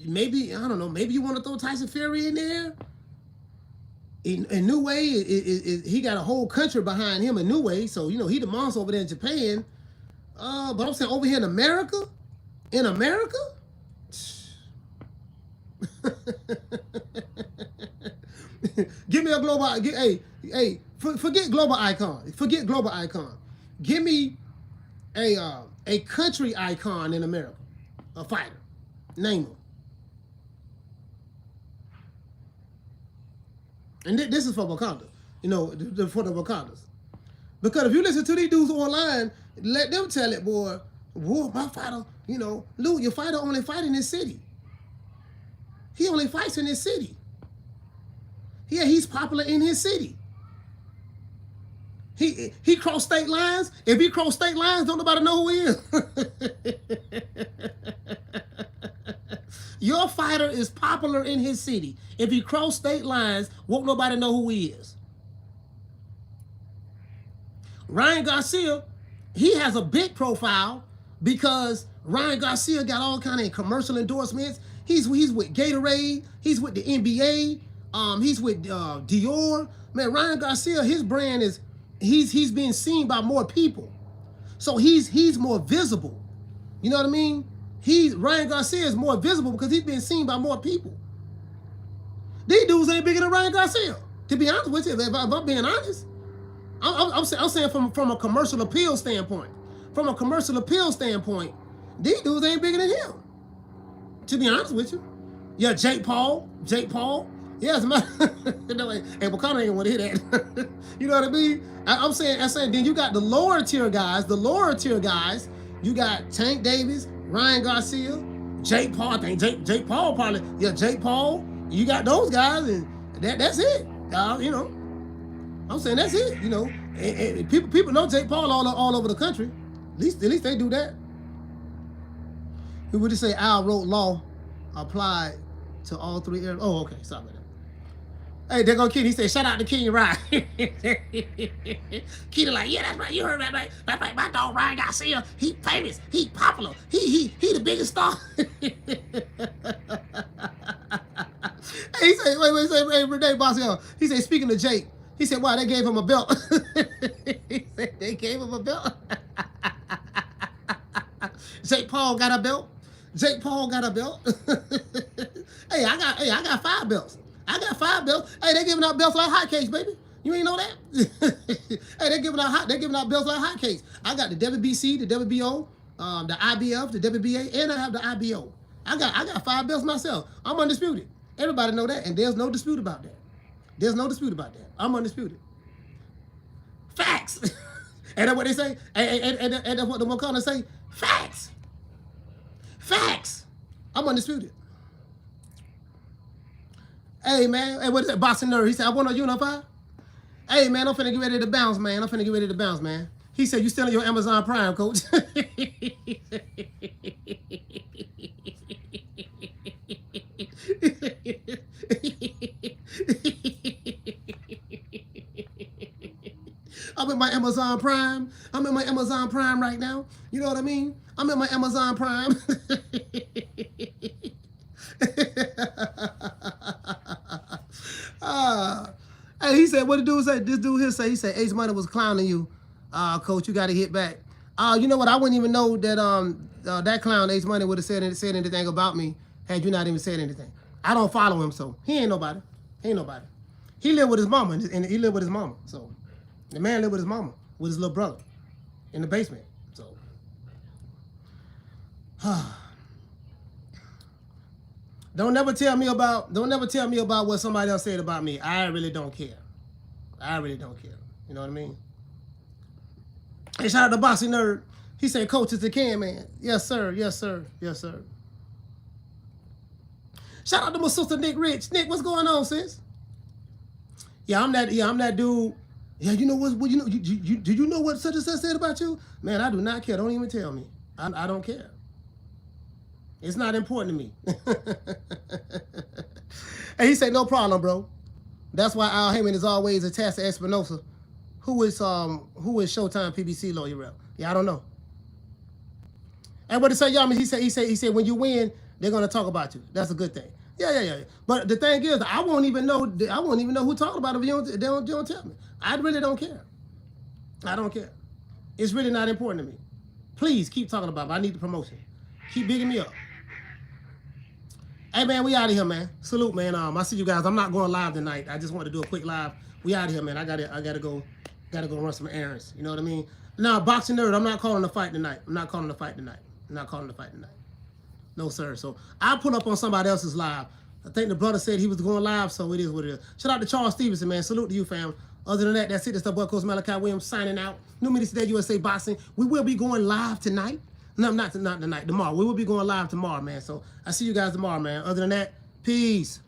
maybe, I don't know, maybe you want to throw Tyson Fury in there. In New Way, he got a whole country behind him in New Way, so you know he the monster over there in Japan. But I'm saying over here in America, give me a global. Forget global icon. Forget global icon. Give me a country icon in America, a fighter. Name him. And this is for Wakanda, you know, for the Wakandas. Because if you listen to these dudes online, let them tell it, boy, my fighter, you know, Lou, your fighter only fight in this city. He only fights in this city. Yeah, he's popular in his city. He crossed state lines. If he crossed state lines, don't nobody know who he is. Your fighter is popular in his city. If he crossed state lines, won't nobody know who he is. Ryan Garcia, he has a big profile because Ryan Garcia got all kind of commercial endorsements. He's with Gatorade. He's with the NBA. He's with Dior. Man, Ryan Garcia, his brand is he's being seen by more people, so he's more visible. You know what I mean? Ryan Garcia is more visible because he's being seen by more people. These dudes ain't bigger than Ryan Garcia. To be honest with you, if I'm being honest, I'm saying from a commercial appeal standpoint. From a commercial appeal standpoint, these dudes ain't bigger than him. To be honest with you. Yeah, Jake Paul. Yeah, as a matter. Hey, Wakanda ain't want to hear that. You know what I mean? I'm saying then you got the lower tier guys. You got Tank Davis, Ryan Garcia, Jake Paul. I think Jake Paul probably. Yeah, Jake Paul. You got those guys, and that's it. You know, I'm saying that's it. You know, and people know Jake Paul all over the country. At least they do that. Who would just say Al wrote law applied to all three areas? Oh, okay, sorry about that. Hey, there go Kenny. He said, shout out to Kenny Ryan. Kenny like, yeah, that's right. You heard that, right? That's right. My dog Ryan Garcia, he famous. He popular. He the biggest star. Hey, he said, wait, hey, Renee Bossio. He said, speaking of Jake, he said, wow, they gave him a belt. He said, they gave him a belt. Jake Paul got a belt. Hey, I got 5 belts. Hey, they giving out belts like hotcakes, baby. You ain't know that? Hey, they giving out belts like hotcakes. I got the WBC, the WBO, the IBF, the WBA, and I have the IBO. I got 5 belts myself. I'm undisputed. Everybody know that, and there's no dispute about that. I'm undisputed. Facts. And that's what they say. And that's what the Wakanda say. Facts. I'm undisputed. Hey, man. Hey, what is that? Boxing nerd. He said, I want to unify. Hey, man, I'm finna get ready to bounce, man. He said, you still on your Amazon Prime, coach. I'm in my Amazon Prime. Right now. You know what I mean? I'm in my Amazon Prime. Hey, he said, what the dude say? This dude here say, he said, Ace Money was clowning you, coach. You got to hit back. You know what? I wouldn't even know that that clown Ace Money would have said anything about me had you not even said anything. I don't follow him, so he ain't nobody. He lived with his mama, and he lived with his mama. So the man lived with his mama, with his little brother, in the basement. So, Don't never tell me about what somebody else said about me. I really don't care. I really don't care. You know what I mean? Hey, shout out to Bossy Nerd. He said, "Coach is the can man." Yes, sir. Yes, sir. Yes, sir. Shout out to my sister Nick Rich. Nick, what's going on, sis? Yeah, I'm that dude. Yeah, you know what? You know, do you know what such and such said about you? Man, I do not care. Don't even tell me. I don't care. It's not important to me. And he said, "No problem, bro." That's why Al Haymon is always attached to Espinosa, who is Showtime PBC lawyer rep. Yeah, I don't know. And what he say, y'all? He said when you win, they're gonna talk about you. That's a good thing. Yeah. But the thing is, I won't even know who talking about it if you don't tell me. I really don't care. I don't care. It's really not important to me. Please keep talking about it. I need the promotion. Keep bigging me up. Hey man, we out of here, man. Salute, man. I see you guys. I'm not going live tonight. I just want to do a quick live. We out of here, man. I gotta go run some errands. You know what I mean? Now, Boxing Nerd, I'm not calling the fight tonight. No, sir. So I put up on somebody else's live. I think the brother said he was going live, so it is what it is. Shout out to Charles Stevenson, man. Salute to you, fam. Other than that, that's it. That's the boy, Coach Malachi Williams, signing out. NewMediaTodayUSA Boxing. We will be going live tonight. No, not tonight. Tomorrow. We will be going live tomorrow, man. So I see you guys tomorrow, man. Other than that, peace.